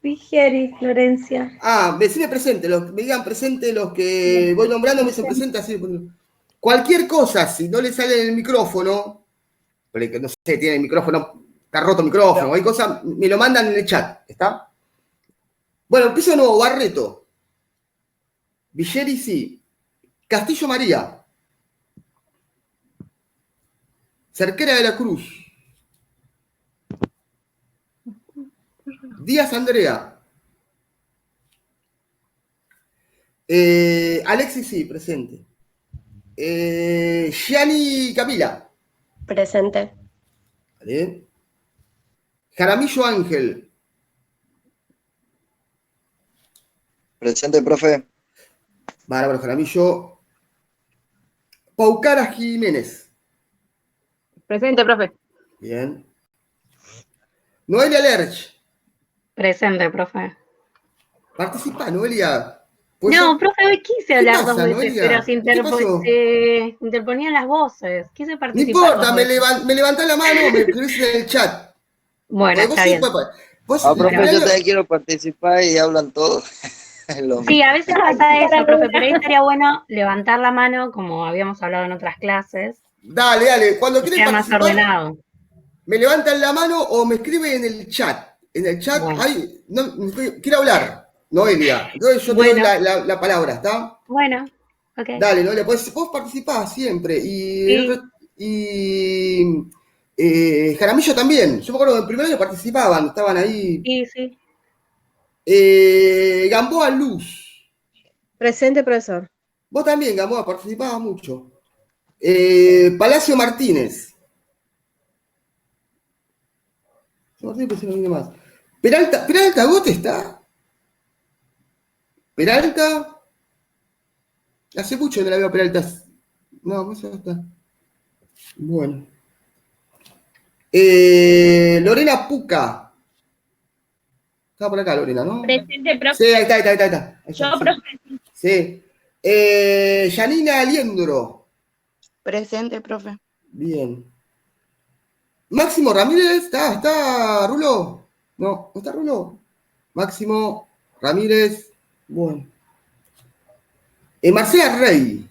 Vigeri, Florencia. Decime presente, me digan presente los que voy nombrando, me dicen presente, así. Cualquier cosa, si no le sale en el micrófono, porque no sé, tiene el micrófono, está roto el micrófono, hay cosas, me lo mandan en el chat, ¿está? Bueno, empiezo de nuevo, Barreto. Villeri, sí. Castillo María. Cerquera de la Cruz. Díaz Andrea. Alexis, sí, presente. Gianni Camila. Presente. ¿Vale? Jaramillo Ángel. Presente, profe. Bárbaro Jaramillo. Paucara Jiménez. Presente, profe. Bien. Noelia Lerch. Presente, profe. Participa, Noelia. Pues No, yo- profe, hoy quise ¿Qué hablar pasa, dos veces, Noelia? pero se, ¿Qué pasó? se interponían las voces. Quise No participar importa, dos me, veces. me levantás la mano o me escribís en el chat. Bueno, Porque vos está bien. siempre- vos- Ah, profe, mirá yo lo- también quiero participar y hablan todos. Es lo Sí, mismo. a veces pasa eso, profe, pero ahí estaría bueno levantar la mano, como habíamos hablado en otras clases, Dale, dale. Cuando que quieren sea más participar, ordenado. me levantan la mano o me escriben en el chat. En el chat, Bueno. hay, no, quiero hablar, Noelia. Entonces yo te doy Bueno. la palabra, ¿está? Bueno, ok. Dale, Noelia, pues vos participás siempre. Sí. Jaramillo también. Yo me acuerdo que en el primer año participaban, estaban ahí. Sí, sí. Gamboa Luz. Presente, profesor. Vos también, Gamboa, participabas mucho. Palacio Martínez. Martínez, pues, no viene más. Peralta Gote está. Peralta. Hace mucho que no la veo a Peralta. No, pues ya está. Bueno. Lorena Puca. Está por acá, Lorena, ¿no? Presente, profe. Sí, ahí está. Ahí Yo, está, sí. profe. Sí. Yanina Aliendro. Presente, profe. Bien. Máximo Ramírez, ¿está Rulo? No está Rulo. Máximo Ramírez, bueno. Marcela Rey.